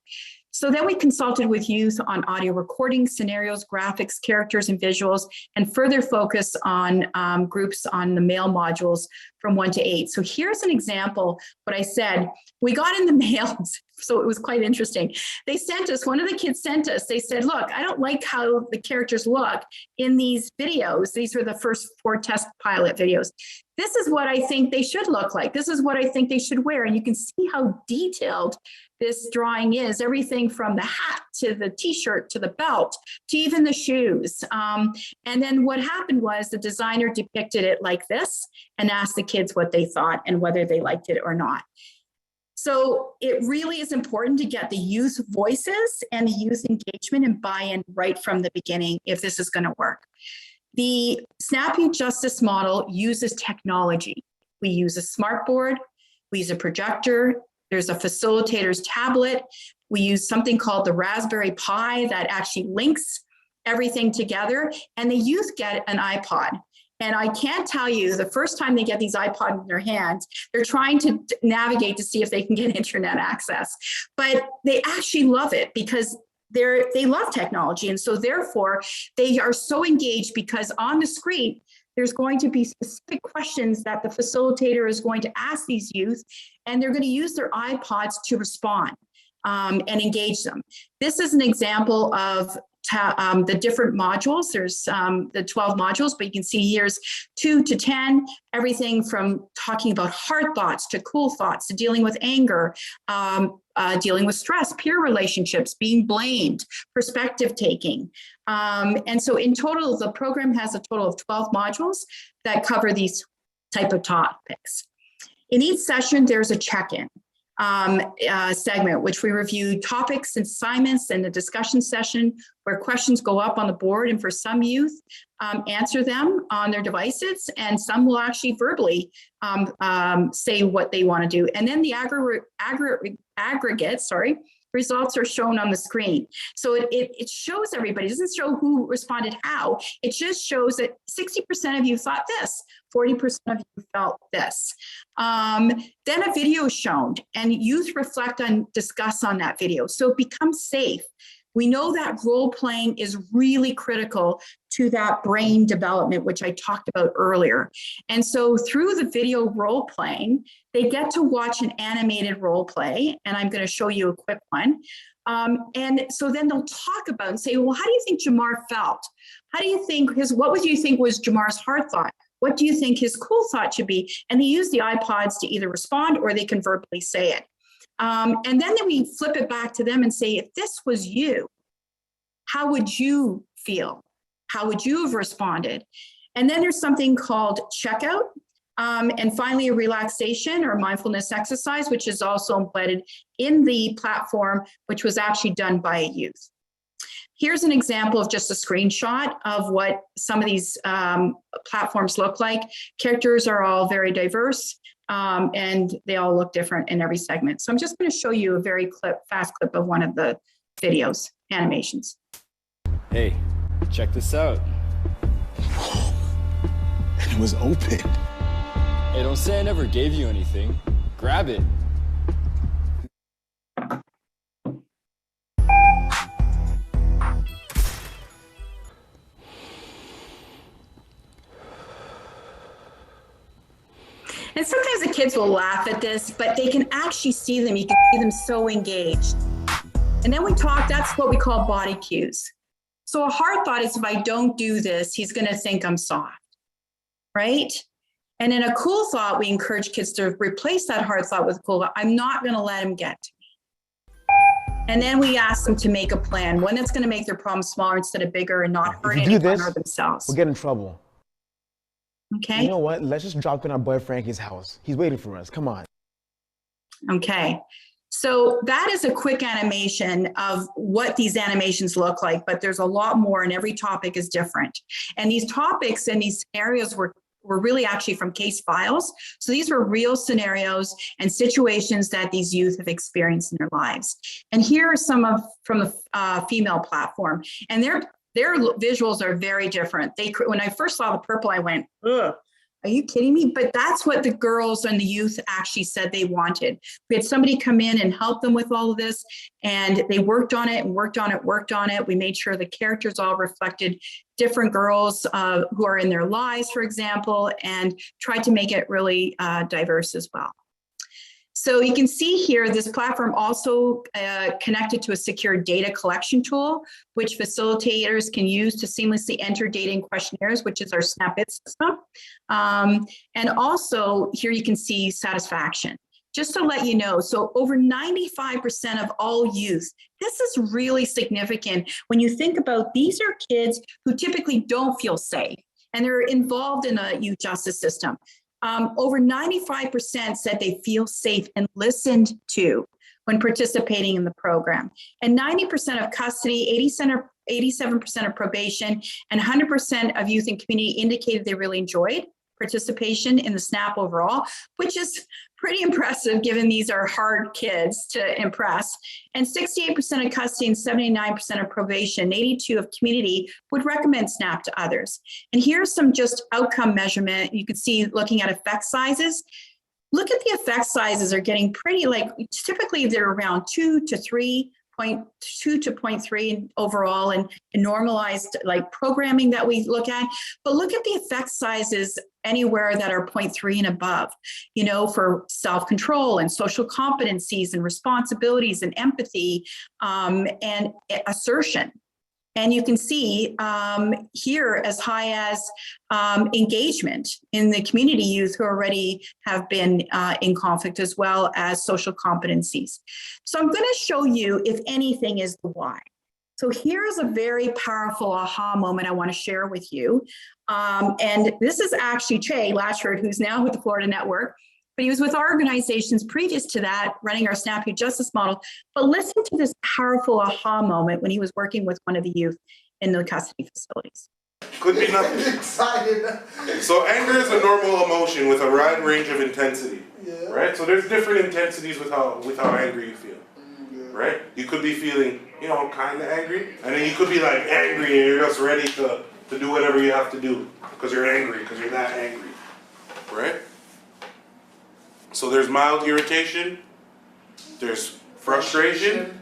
So then we consulted with youth on audio recordings, scenarios, graphics, characters, and visuals, and further focus on groups on the mail modules from 1 to 8. So here's an example, what I said, we got in the mail, so it was quite interesting. They sent us, one of the kids sent us, they said, look, I don't like how the characters look in these videos. These were the first 4 test pilot videos. This is what I think they should look like. This is what I think they should wear. And you can see how detailed this drawing is, everything from the hat to the t-shirt to the belt to even the shoes. And then what happened was the designer depicted it like this and asked the kids what they thought and whether they liked it or not. So it really is important to get the youth voices and the youth engagement and buy-in right from the beginning if this is going to work. The Snap Youth Justice model uses technology. We use a smartboard, we use a projector, there's a facilitator's tablet. We use something called the Raspberry Pi that actually links everything together, and the youth get an iPod. And I can't tell you, the first time they get these iPods in their hands, they're trying to navigate to see if they can get internet access. But they actually love it because they love technology. And so therefore, they are so engaged because on the screen, there's going to be specific questions that the facilitator is going to ask these youth, and they're going to use their iPods to respond and engage them. This is an example of the different modules. There's the 12 modules, but you can see here's 2 to 10, everything from talking about hard thoughts to cool thoughts to dealing with anger, dealing with stress, peer relationships, being blamed, perspective taking. And so in total, the program has a total of 12 modules that cover these type of topics. In each session, there's a check-in segment, which we review topics and assignments, and a discussion session where questions go up on the board, and for some youth, answer them on their devices, and some will actually verbally say what they want to do. And then the aggregate results are shown on the screen. So it shows everybody. It doesn't show who responded how. It just shows that 60% of you thought this, 40% of you felt this. Then a video is shown, and youth reflect and discuss on that video. So it becomes safe. We know that role playing is really critical to that brain development, which I talked about earlier. And so through the video role playing, they get to watch an animated role play, and I'm going to show you a quick one. And so then they'll talk about and say, well, how do you think Jamar felt? How do you think what would you think was Jamar's hard thought? What do you think his cool thought should be? And they use the iPods to either respond or they can verbally say it. And then we flip it back to them and say, if this was you, how would you feel? How would you have responded? And then there's something called checkout. And finally, a relaxation or mindfulness exercise, which is also embedded in the platform, which was actually done by a youth. Here's an example of just a screenshot of what some of these platforms look like. Characters are all very diverse, and they all look different in every segment. So I'm just going to show you a very fast clip of one of the videos, animations. Hey, check this out. And it was open. Hey, don't say I never gave you anything. Grab it. And sometimes the kids will laugh at this, but they can actually see them. You can see them so engaged. And then we talk, that's what we call body cues. So a hard thought is, if I don't do this, he's going to think I'm soft, right? And in a cool thought, we encourage kids to replace that hard thought with a cool thought. I'm not going to let him get to me. And then we ask them to make a plan, one that's going to make their problem smaller instead of bigger and not hurt anyone or themselves. We'll get in trouble. Okay. You know what? Let's just drop in our boy Frankie's house. He's waiting for us. Come on. Okay. So that is a quick animation of what these animations look like, but there's a lot more and every topic is different. And these topics and these scenarios were really actually from case files. So these were real scenarios and situations that these youth have experienced in their lives. And here are some from the female platform. And their visuals are very different. When I first saw the purple, I went, ugh, are you kidding me? But that's what the girls and the youth actually said they wanted. We had somebody come in and help them with all of this, and they worked on it and worked on it. We made sure the characters all reflected different girls who are in their lives, for example, and tried to make it really diverse as well. So you can see here, this platform also connected to a secure data collection tool, which facilitators can use to seamlessly enter data in questionnaires, which is our SNAP-IT system. And also here you can see satisfaction. Just to let you know, so over 95% of all youth, this is really significant when you think about these are kids who typically don't feel safe and they're involved in a youth justice system. Over 95% said they feel safe and listened to when participating in the program. And 90% of custody, 87% of probation, and 100% of youth and community indicated they really enjoyed participation in the SNAP overall, which is pretty impressive given these are hard kids to impress. And 68% of custody and 79% of probation, 82% of community would recommend SNAP to others. And here's some just outcome measurement. You can see looking at effect sizes. Look at the effect sizes are getting pretty, like typically they're around 2 to 3. 0.2 to 0.3 overall and normalized like programming that we look at. But look at the effect sizes anywhere that are 0.3 and above, you know, for self-control and social competencies and responsibilities and empathy and assertion. And you can see here as high as engagement in the community youth who already have been in conflict, as well as social competencies. So I'm going to show you, if anything, is the why. So here's a very powerful aha moment I want to share with you. And this is actually Che Latchford, who's now with the Florida Network. But he was with our organizations previous to that, running our SNAP Youth Justice model. But listen to this powerful aha moment when he was working with one of the youth in the custody facilities. Could be nothing. Excited. So anger is a normal emotion with a wide range of intensity, right? So there's different intensities with how angry you feel, right? You could be feeling, you know, kind of angry, and then you could be like angry and you're just ready to do whatever you have to do because you're angry, because you're that angry, right? So there's mild irritation, there's frustration,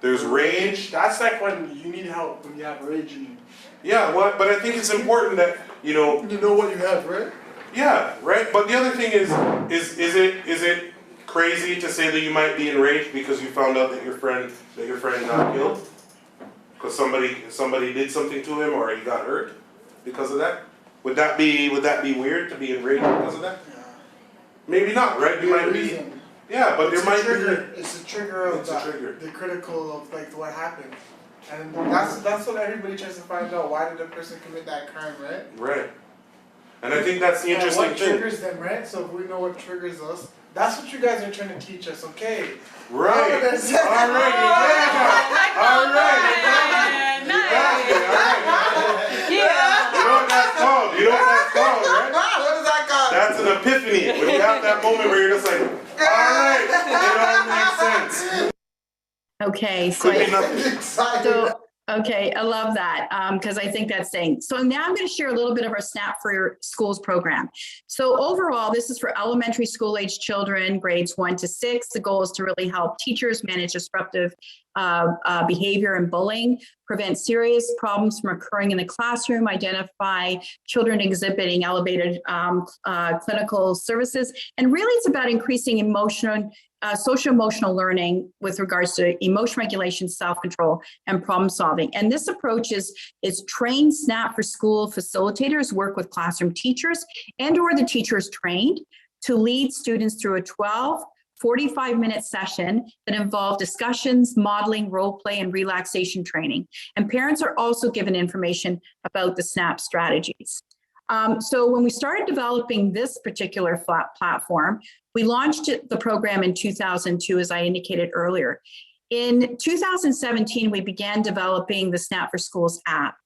there's rage. That's like when you need help, when you have rage in you. Yeah, but I think it's important that, you know what you have, right? Yeah, right. But the other thing is it crazy to say that you might be enraged because you found out that your friend got killed? Because somebody did something to him or he got hurt because of that? Would that be weird to be enraged because of that? Maybe not, right? You might be. Yeah, but there might be. It's a trigger of the critical of like what happened, and that's what everybody tries to find out. Why did the person commit that crime, right? Right. And I think that's the interesting thing. What triggers them, right? So if we know what triggers us, that's what you guys are trying to teach us, okay? Right. All right. All right. Yeah. You know what that's called? Right? What is that called? That's an epiphany. When you have that moment where you're just like, all right, it all makes sense. Okay, okay, I love that because I think that's saying. So now I'm going to share a little bit of our SNAP for Your Schools program. So overall, this is for elementary school age children, grades 1 to 6. The goal is to really help teachers manage disruptive behavior and bullying, prevent serious problems from occurring in the classroom, identify children exhibiting elevated clinical services. And really it's about increasing emotional social emotional learning with regards to emotion regulation, self-control, and problem solving. And this approach is trained SNAP for School facilitators work with classroom teachers and or the teachers trained to lead students through a 45-minute session that involve discussions, modeling, role play, and relaxation training. And parents are also given information about the SNAP strategies. So when we started developing this particular platform, we launched the program in 2002, as I indicated earlier. In 2017, we began developing the SNAP for Schools app.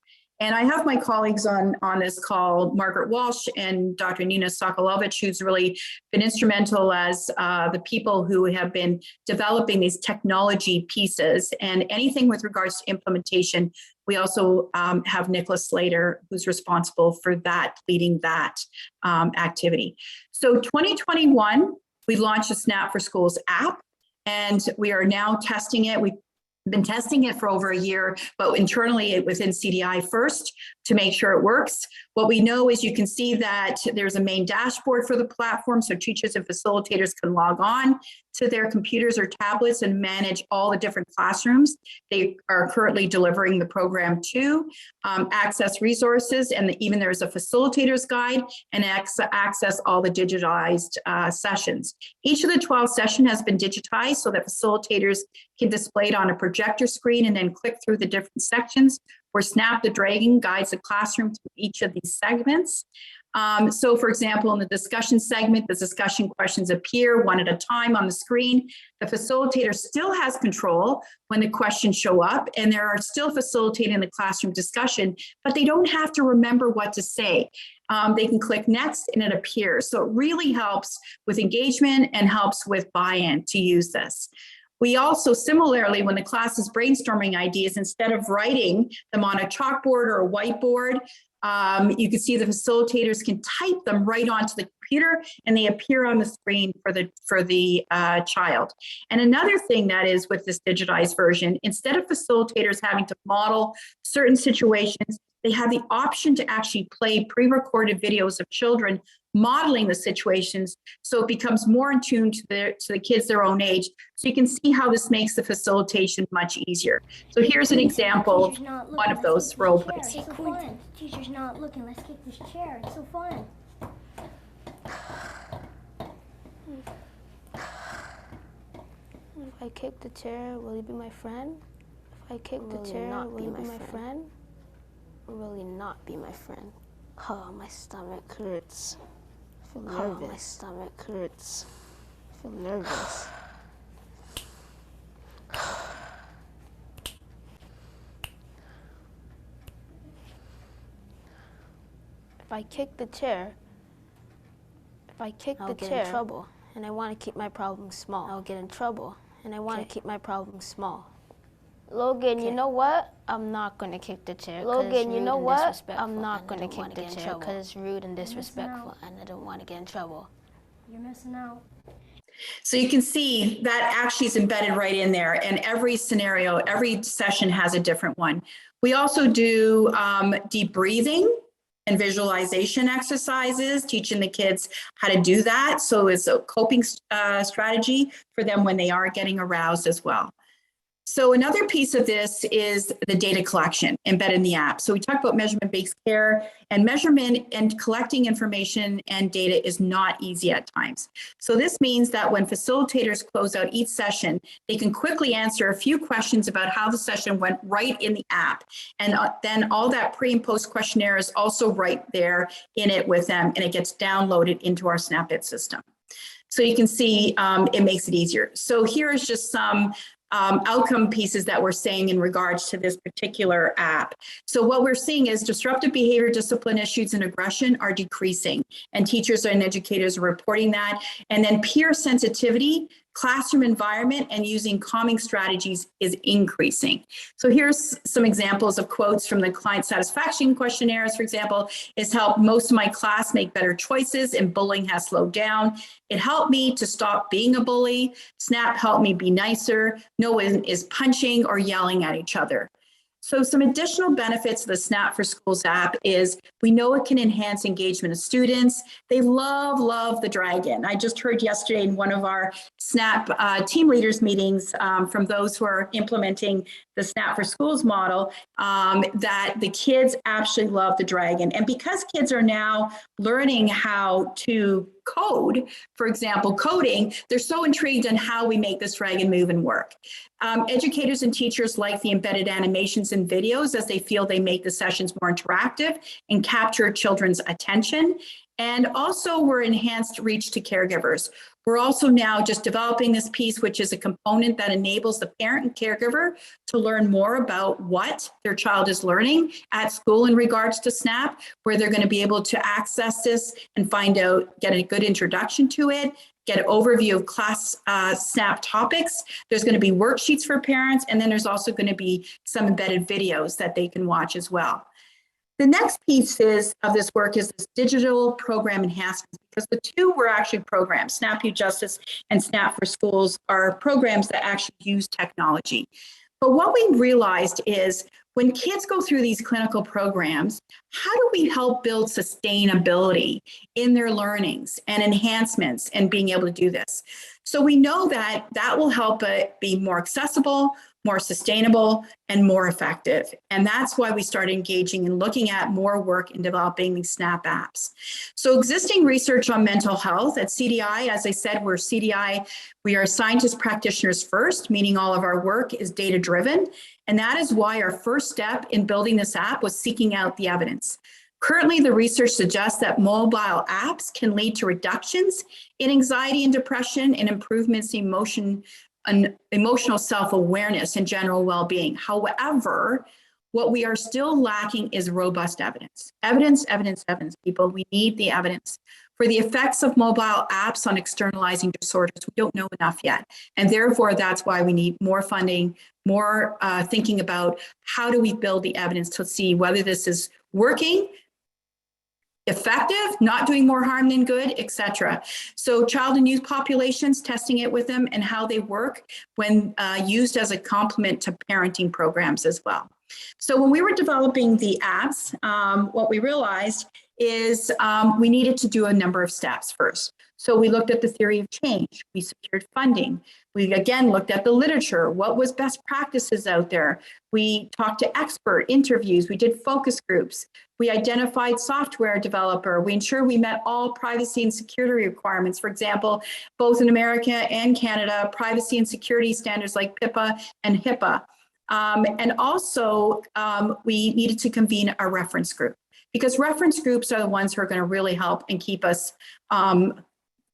And I have my colleagues on this call, Margaret Walsh and Dr. Nina Sokolovic, who's really been instrumental as the people who have been developing these technology pieces. And anything with regards to implementation, we also have Nicholas Slater, who's responsible for that, leading that activity. So 2021, we launched the SNAP for Schools app, and we are now testing it. We've been testing it for over a year, but internally within CDI first to make sure it works. What we know is you can see that there's a main dashboard for the platform, so teachers and facilitators can log on to their computers or tablets and manage all the different classrooms they are currently delivering the program to, access resources, and even there's a facilitator's guide, and access all the digitized sessions. Each of the 12 sessions has been digitized so that facilitators can display it on a projector screen and then click through the different sections where Snap the Dragon guides the classroom through each of these segments. So for example, in the discussion segment, the discussion questions appear one at a time on the screen. The facilitator still has control when the questions show up, and they are still facilitating the classroom discussion, but they don't have to remember what to say. They can click next and it appears. So it really helps with engagement and helps with buy-in to use this. We also, similarly, when the class is brainstorming ideas, instead of writing them on a chalkboard or a whiteboard, you can see the facilitators can type them right onto the computer and they appear on the screen for the child. And another thing that is with this digitized version, instead of facilitators having to model certain situations, they have the option to actually play pre-recorded videos of children modeling the situations, so it becomes more in tune to the kids their own age. So you can see how this makes the facilitation much easier. So here's an example of one of those role plays. It's so fun. Teacher's not looking. Let's kick this chair. It's so fun. If I kick the chair, will you be my friend? If I kick the chair, will you be my friend? Or will you not be my friend? Oh, my stomach hurts. I feel nervous. My stomach hurts. I feel nervous. If I kick the chair, I'll get in trouble, and I want to keep my problems small. I'll get in trouble, and I want to keep my problems small. Logan, you know what? I'm not going to kick the chair. Logan, you know what? I'm not going to kick the chair because it's rude and disrespectful, and I don't want to get in trouble. You're missing out. So you can see that actually is embedded right in there, and every scenario, every session has a different one. We also do deep breathing and visualization exercises, teaching the kids how to do that. So it's a coping strategy for them when they are getting aroused as well. So another piece of this is the data collection embedded in the app. So we talked about measurement-based care, and measurement and collecting information and data is not easy at times. So this means that when facilitators close out each session, they can quickly answer a few questions about how the session went right in the app. And then all that pre and post questionnaire is also right there in it with them, and it gets downloaded into our SnapIt system. So you can see it makes it easier. So here is just some outcome pieces that we're saying in regards to this particular app. So what we're seeing is disruptive behavior, discipline issues, and aggression are decreasing, and teachers and educators are reporting that. And then peer sensitivity, classroom environment, and using calming strategies is increasing. So here's some examples of quotes from the client satisfaction questionnaires, for example, is helped most of my class make better choices and bullying has slowed down. It helped me to stop being a bully. Snap helped me be nicer. No one is punching or yelling at each other. So some additional benefits of the Snap for Schools app is we know it can enhance engagement of students. They love the dragon. I just heard yesterday in one of our SNAP team leaders meetings from those who are implementing the SNAP for Schools model, that the kids absolutely love the dragon. And because kids are now learning how to code, for example, coding, they're so intrigued in how we make this dragon move and work. Educators and teachers like the embedded animations and videos as they feel they make the sessions more interactive and capture children's attention. And also we're enhanced reach to caregivers. We're also now just developing this piece, which is a component that enables the parent and caregiver to learn more about what their child is learning at school in regards to SNAP, where they're going to be able to access this and find out, get a good introduction to it, get an overview of class SNAP topics. There's going to be worksheets for parents, and then there's also going to be some embedded videos that they can watch as well. The next piece of this work is this digital program enhancements, because the two were actually programs. SNAP Youth Justice and SNAP for Schools are programs that actually use technology. But what we realized is when kids go through these clinical programs, how do we help build sustainability in their learnings and enhancements and being able to do this? So we know that that will help it be more accessible, more sustainable, and more effective. And that's why we started engaging and looking at more work in developing these SNAP apps. So existing research on mental health at CDI, as I said, we're CDI, we are scientist practitioners first, meaning all of our work is data-driven. And that is why our first step in building this app was seeking out the evidence. Currently, the research suggests that mobile apps can lead to reductions in anxiety and depression and improvements in emotional self-awareness and general well-being. However, what we are still lacking is robust evidence. Evidence, people. We need the evidence. For the effects of mobile apps on externalizing disorders, we don't know enough yet. And therefore, that's why we need more funding, more thinking about how do we build the evidence to see whether this is working, effective, not doing more harm than good, etc. So child and youth populations, testing it with them and how they work when used as a complement to parenting programs as well. So when we were developing the apps, what we realized is we needed to do a number of steps first. So we looked at the theory of change. We secured funding. We again looked at the literature. What was best practices out there? We talked to expert interviews. We did focus groups. We identified software developer. We ensured we met all privacy and security requirements. For example, both in America and Canada, privacy and security standards like PIPA and HIPAA. And also, we needed to convene a reference group, because reference groups are the ones who are going to really help and keep us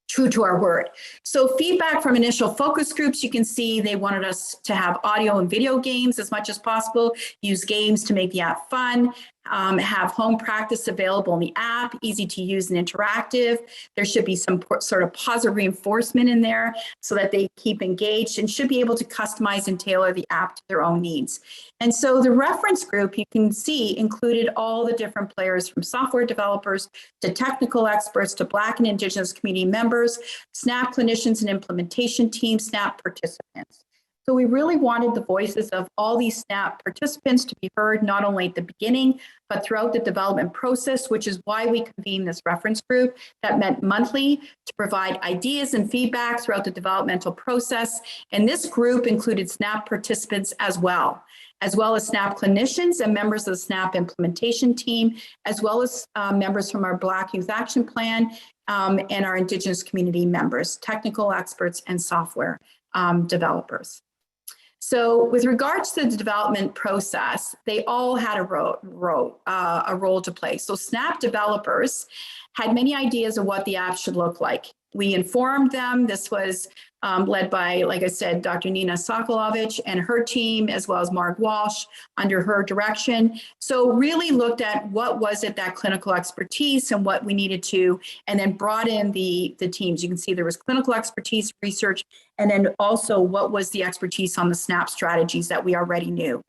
true to our word. So feedback from initial focus groups, you can see they wanted us to have audio and video games as much as possible, use games to make the app fun, have home practice available in the app, easy to use and interactive. There should be some sort of positive reinforcement in there so that they keep engaged and should be able to customize and tailor the app to their own needs. And so the reference group, you can see, included all the different players from software developers to technical experts to Black and Indigenous community members, SNAP clinicians and implementation teams, SNAP participants. So we really wanted the voices of all these SNAP participants to be heard, not only at the beginning, but throughout the development process, which is why we convened this reference group that met monthly to provide ideas and feedback throughout the developmental process. And this group included SNAP participants as well as SNAP clinicians and members of the SNAP implementation team, as well as members from our Black Youth Action Plan and our Indigenous community members, technical experts, and software developers. So with regards to the development process, they all had a role to play. So SNAP developers had many ideas of what the app should look like. We informed them. This was led by, like I said, Dr. Nina Sokolovich and her team, as well as Mark Walsh under her direction. So really looked at what was it, that clinical expertise and what we needed to, and then brought in the teams. You can see there was clinical expertise, research, and then also what was the expertise on the SNAP strategies that we already knew.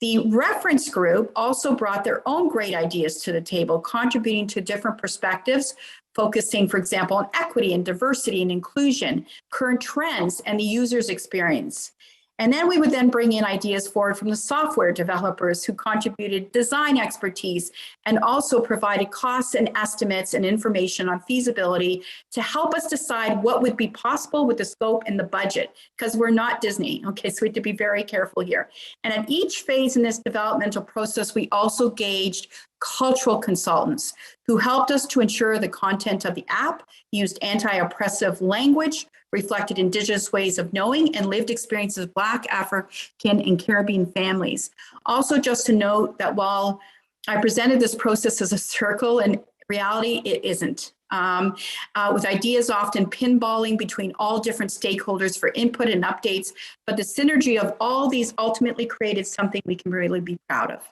The reference group also brought their own great ideas to the table, contributing to different perspectives, focusing, for example, on equity and diversity and inclusion, current trends, and the user's experience. And then we would then bring in ideas forward from the software developers who contributed design expertise and also provided costs and estimates and information on feasibility to help us decide what would be possible with the scope and the budget, because we're not Disney. Okay, so we have to be very careful here. And at each phase in this developmental process, we also gauged cultural consultants who helped us to ensure the content of the app used anti-oppressive language, reflected indigenous ways of knowing and lived experiences of Black, African, and Caribbean families. Also, just to note that while I presented this process as a circle, in reality, it isn't. With ideas often pinballing between all different stakeholders for input and updates, but the synergy of all these ultimately created something we can really be proud of.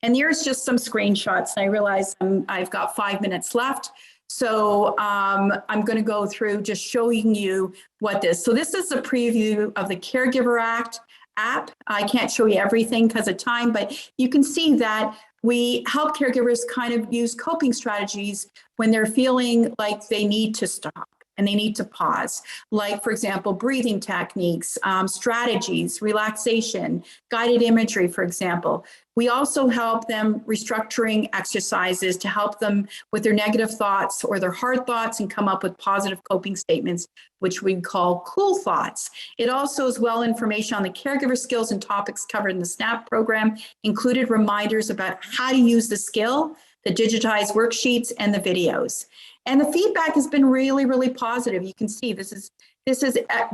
And here's just some screenshots. I realize I've got 5 minutes left. So I'm going to go through just showing you what this. So this is a preview of the Caregiver Act app. I can't show you everything because of time, but you can see that we help caregivers kind of use coping strategies when they're feeling like they need to stop and they need to pause. Like, for example, breathing techniques, strategies, relaxation, guided imagery, for example. We also help them restructuring exercises to help them with their negative thoughts or their hard thoughts and come up with positive coping statements, which we call cool thoughts. It also is well information on the caregiver skills and topics covered in the SNAP program, included reminders about how to use the skill, the digitized worksheets, and the videos. And the feedback has been really, really positive. You can see this is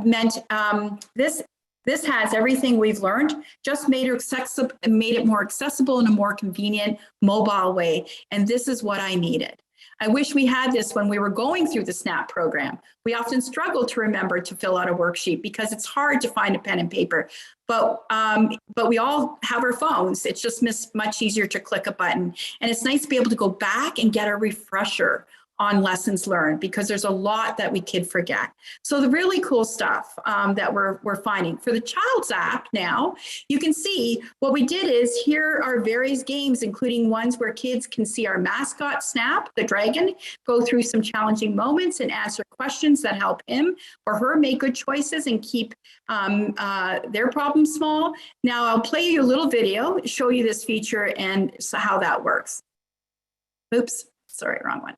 meant, this has everything we've learned, just made it more accessible in a more convenient mobile way. And this is what I needed. I wish we had this when we were going through the SNAP program. We often struggle to remember to fill out a worksheet because it's hard to find a pen and paper. But we all have our phones. It's just much easier to click a button. And it's nice to be able to go back and get a refresher on lessons learned, because there's a lot that we could forget. So the really cool stuff that we're finding for the Child's app now, you can see what we did is here are various games, including ones where kids can see our mascot Snap, the dragon, go through some challenging moments and answer questions that help him or her make good choices and keep their problems small. Now I'll play you a little video, show you this feature and how that works. Oops, sorry, wrong one.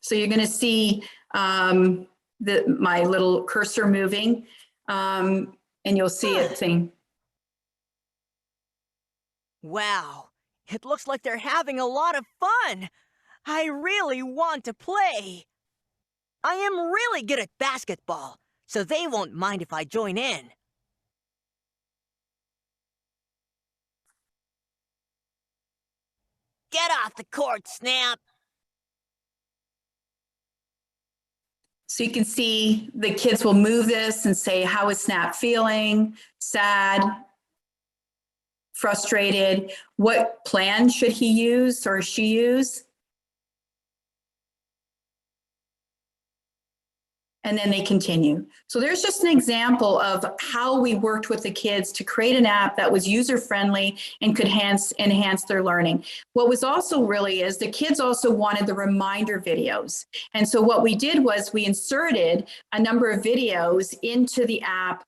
So you're going to see my little cursor moving, and you'll see it saying. Wow, it looks like they're having a lot of fun. I really want to play. I am really good at basketball, so they won't mind if I join in. Get off the court, Snap. So you can see the kids will move this and say, how is Snap feeling? Sad, frustrated. What plan should he use or she use? And then they continue. So there's just an example of how we worked with the kids to create an app that was user-friendly and could enhance their learning. What was also really is the kids also wanted the reminder videos. And so what we did was we inserted a number of videos into the app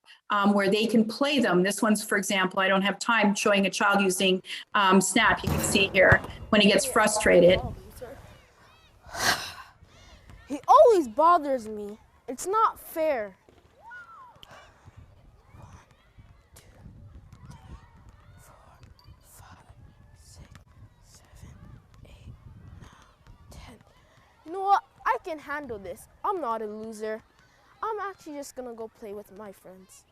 where they can play them. This one's, for example, I don't have time showing a child using Snap. You can see here when he gets frustrated. He always bothers me. It's not fair. 1, 2, 3, 4, 5, 6, 7, 8, 9, 10. You know what? I can handle this. I'm not a loser. I'm actually just gonna go play with my friends.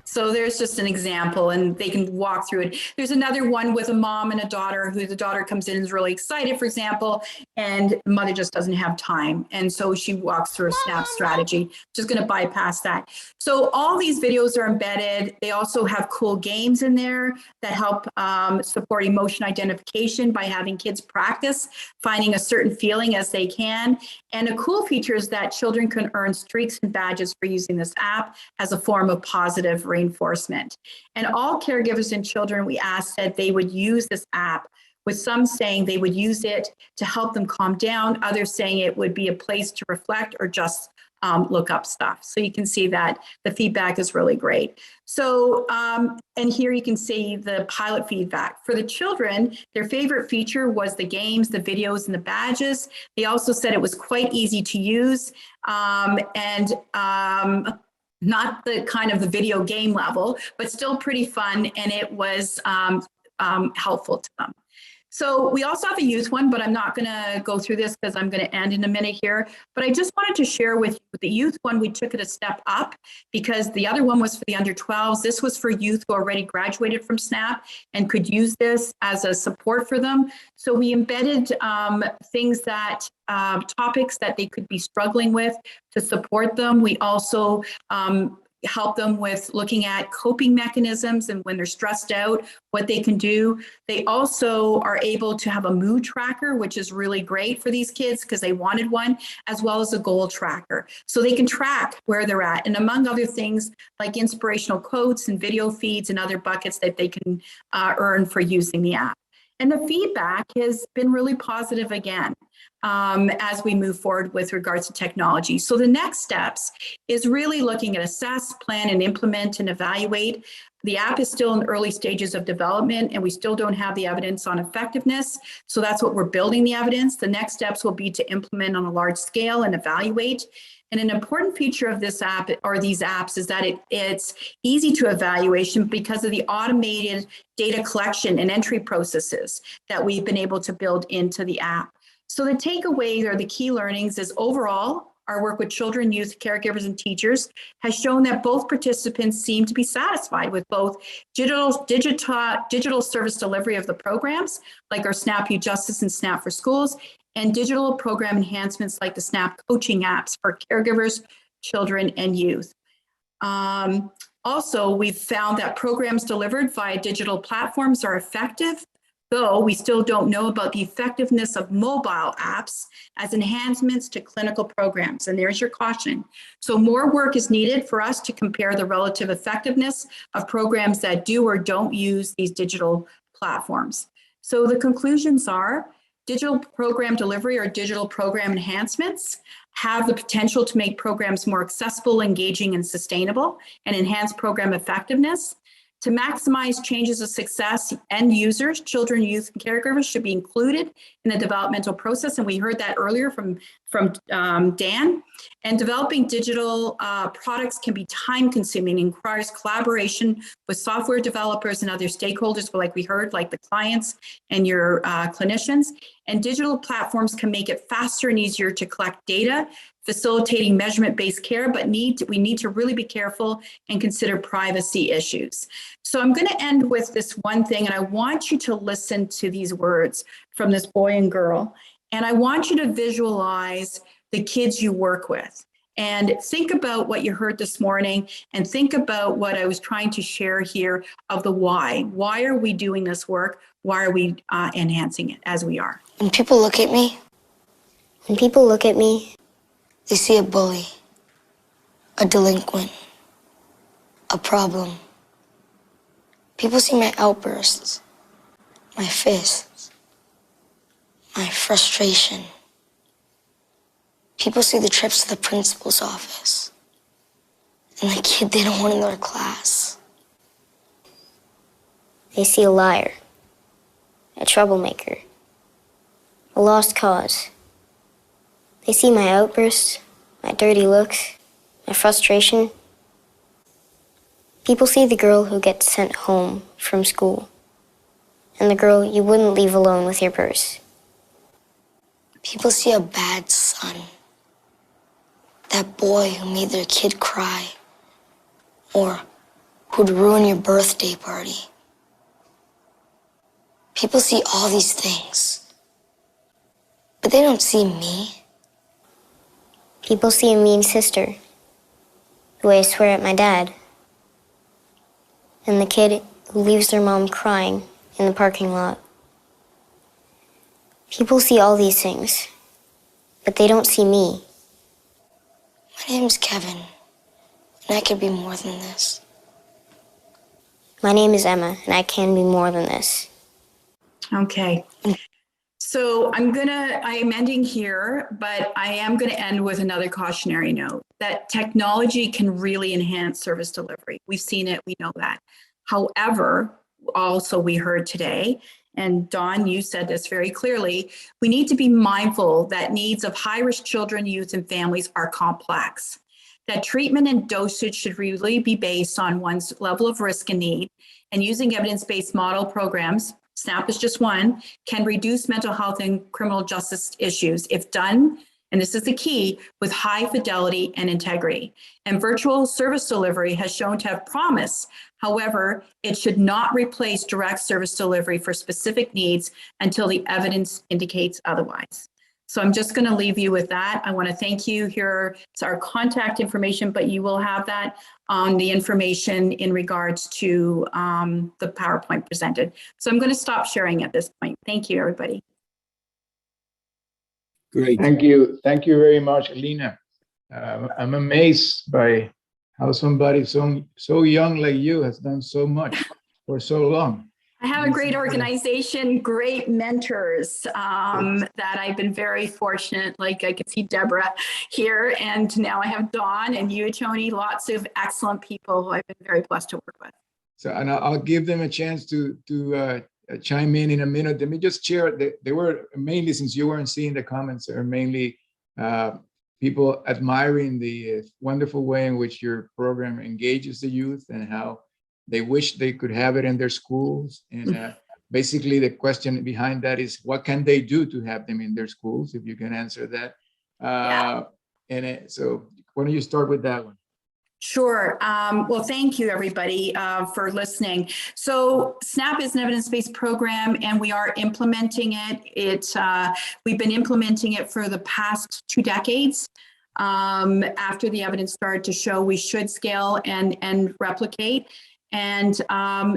So there's just an example and they can walk through it. There's another one with a mom and a daughter who the daughter comes in and is really excited, for example, and the mother just doesn't have time. And so she walks through a Snap strategy, just going to bypass that. So all these videos are embedded. They also have cool games in there that help support emotion identification by having kids practice finding a certain feeling as they can. And a cool feature is that children can earn streaks and badges for using this app as a form of positive reinforcement. And all caregivers and children, we asked that they would use this app, with some saying they would use it to help them calm down, others saying it would be a place to reflect or just look up stuff. So you can see that the feedback is really great. So, and here you can see the pilot feedback. For the children, their favorite feature was the games, the videos, and the badges. They also said it was quite easy to use, and not the kind of the video game level, but still pretty fun, and it was helpful to them. So we also have a youth one, but I'm not going to go through this because I'm going to end in a minute here. But I just wanted to share with you the youth one, we took it a step up because the other one was for the under 12s. This was for youth who already graduated from SNAP and could use this as a support for them. So we embedded things that, topics that they could be struggling with to support them. We also help them with looking at coping mechanisms and when they're stressed out, what they can do. They also are able to have a mood tracker, which is really great for these kids because they wanted one, as well as a goal tracker. So they can track where they're at. And among other things, like inspirational quotes and video feeds and other buckets that they can earn for using the app. And the feedback has been really positive again. As we move forward with regards to technology. So the next steps is really looking at assess, plan, and implement and evaluate. The app is still in the early stages of development and we still don't have the evidence on effectiveness. So that's what we're building the evidence. The next steps will be to implement on a large scale and evaluate. And an important feature of this app or these apps is that it's easy to evaluation because of the automated data collection and entry processes that we've been able to build into the app. So the takeaway or the key learnings is overall, our work with children, youth, caregivers, and teachers has shown that both participants seem to be satisfied with both digital service delivery of the programs, like our SNAP Youth Justice and SNAP for Schools, and digital program enhancements like the SNAP coaching apps for caregivers, children, and youth. Also, we've found that programs delivered via digital platforms are effective, though we still don't know about the effectiveness of mobile apps as enhancements to clinical programs. And there's your caution. So more work is needed for us to compare the relative effectiveness of programs that do or don't use these digital platforms. So the conclusions are digital program delivery or digital program enhancements have the potential to make programs more accessible, engaging, and sustainable, and enhance program effectiveness. To maximize changes of success, end users, children, youth, and caregivers should be included in the developmental process. And we heard that earlier from Dan. And developing digital products can be time consuming and requires collaboration with software developers and other stakeholders, like we heard, like the clients and your clinicians. And digital platforms can make it faster and easier to collect data, facilitating measurement-based care, but we need to really be careful and consider privacy issues. So I'm going to end with this one thing, and I want you to listen to these words from this boy and girl. And I want you to visualize the kids you work with. And think about what you heard this morning and think about what I was trying to share here of the why. Why are we doing this work? Why are we enhancing it as we are? When people look at me, they see a bully, a delinquent, a problem. People see my outbursts, my fists, my frustration. People see the trips to the principal's office and the kid they don't want in their class. They see a liar, a troublemaker, a lost cause. They see my outbursts, my dirty looks, my frustration. People see the girl who gets sent home from school and the girl you wouldn't leave alone with your purse. People see a bad son, that boy who made their kid cry or who'd ruin your birthday party. People see all these things, but they don't see me. People see a mean sister, the way I swear at my dad, and the kid who leaves their mom crying in the parking lot. People see all these things, but they don't see me. My name's Kevin, and I could be more than this. My name is Emma, and I can be more than this. Okay. So I am ending here, but I am going to end with another cautionary note that technology can really enhance service delivery. We've seen it, we know that. However, also we heard today, and Dawn, you said this very clearly, we need to be mindful that needs of high-risk children, youth, and families are complex. That treatment and dosage should really be based on one's level of risk and need, and using evidence-based model programs, SNAP is just one, can reduce mental health and criminal justice issues if done, and this is the key, with high fidelity and integrity. And virtual service delivery has shown to have promise. However, it should not replace direct service delivery for specific needs until the evidence indicates otherwise. So I'm just going to leave you with that. I want to thank you. Here is our contact information, but you will have that on the information in regards to the PowerPoint presented. So I'm going to stop sharing at this point. Thank you, everybody. Great. Thank you. Thank you very much, Leena. I'm amazed by how somebody so young like you has done so much for so long. I have a great organization, great mentors that I've been very fortunate. Like I could see Deborah here, and now I have Dawn and you, Tony, lots of excellent people who I've been very blessed to work with. So, and I'll give them a chance to chime in a minute. Let me just share, they were mainly, since you weren't seeing the comments, are mainly people admiring the wonderful way in which your program engages the youth and how they wish they could have it in their schools. And basically the question behind that is, what can they do to have them in their schools? If you can answer that. So why don't you start with that one? Sure. Well, thank you, everybody, for listening. So SNAP is an evidence-based program, and we are implementing it. We've been implementing it for the past 2 decades. After the evidence started to show we should scale and replicate. And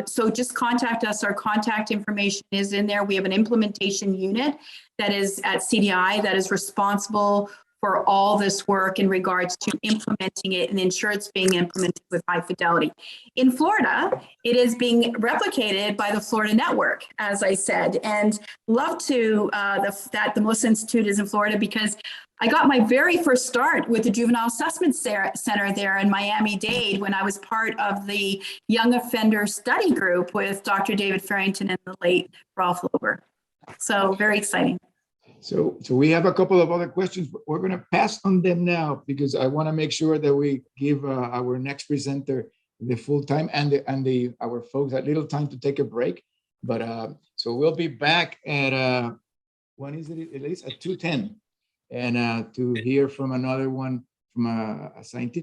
so just contact us. Our contact information is in there. We have an implementation unit that is at CDI that is responsible for all this work in regards to implementing it and ensure it's being implemented with high fidelity. In Florida, it is being replicated by the Florida Network, as I said, and love to that the Melissa Institute is in Florida, because I got my very first start with the Juvenile Assessment Center there in Miami-Dade when I was part of the Young Offender Study Group with Dr. David Farrington and the late Ralph Lober. So very exciting. So we have a couple of other questions, but we're going to pass on them now because I want to make sure that we give our next presenter the full time and our folks a little time to take a break. But so we'll be back at when is it? At least at 2:10, and to hear from another one from a scientific.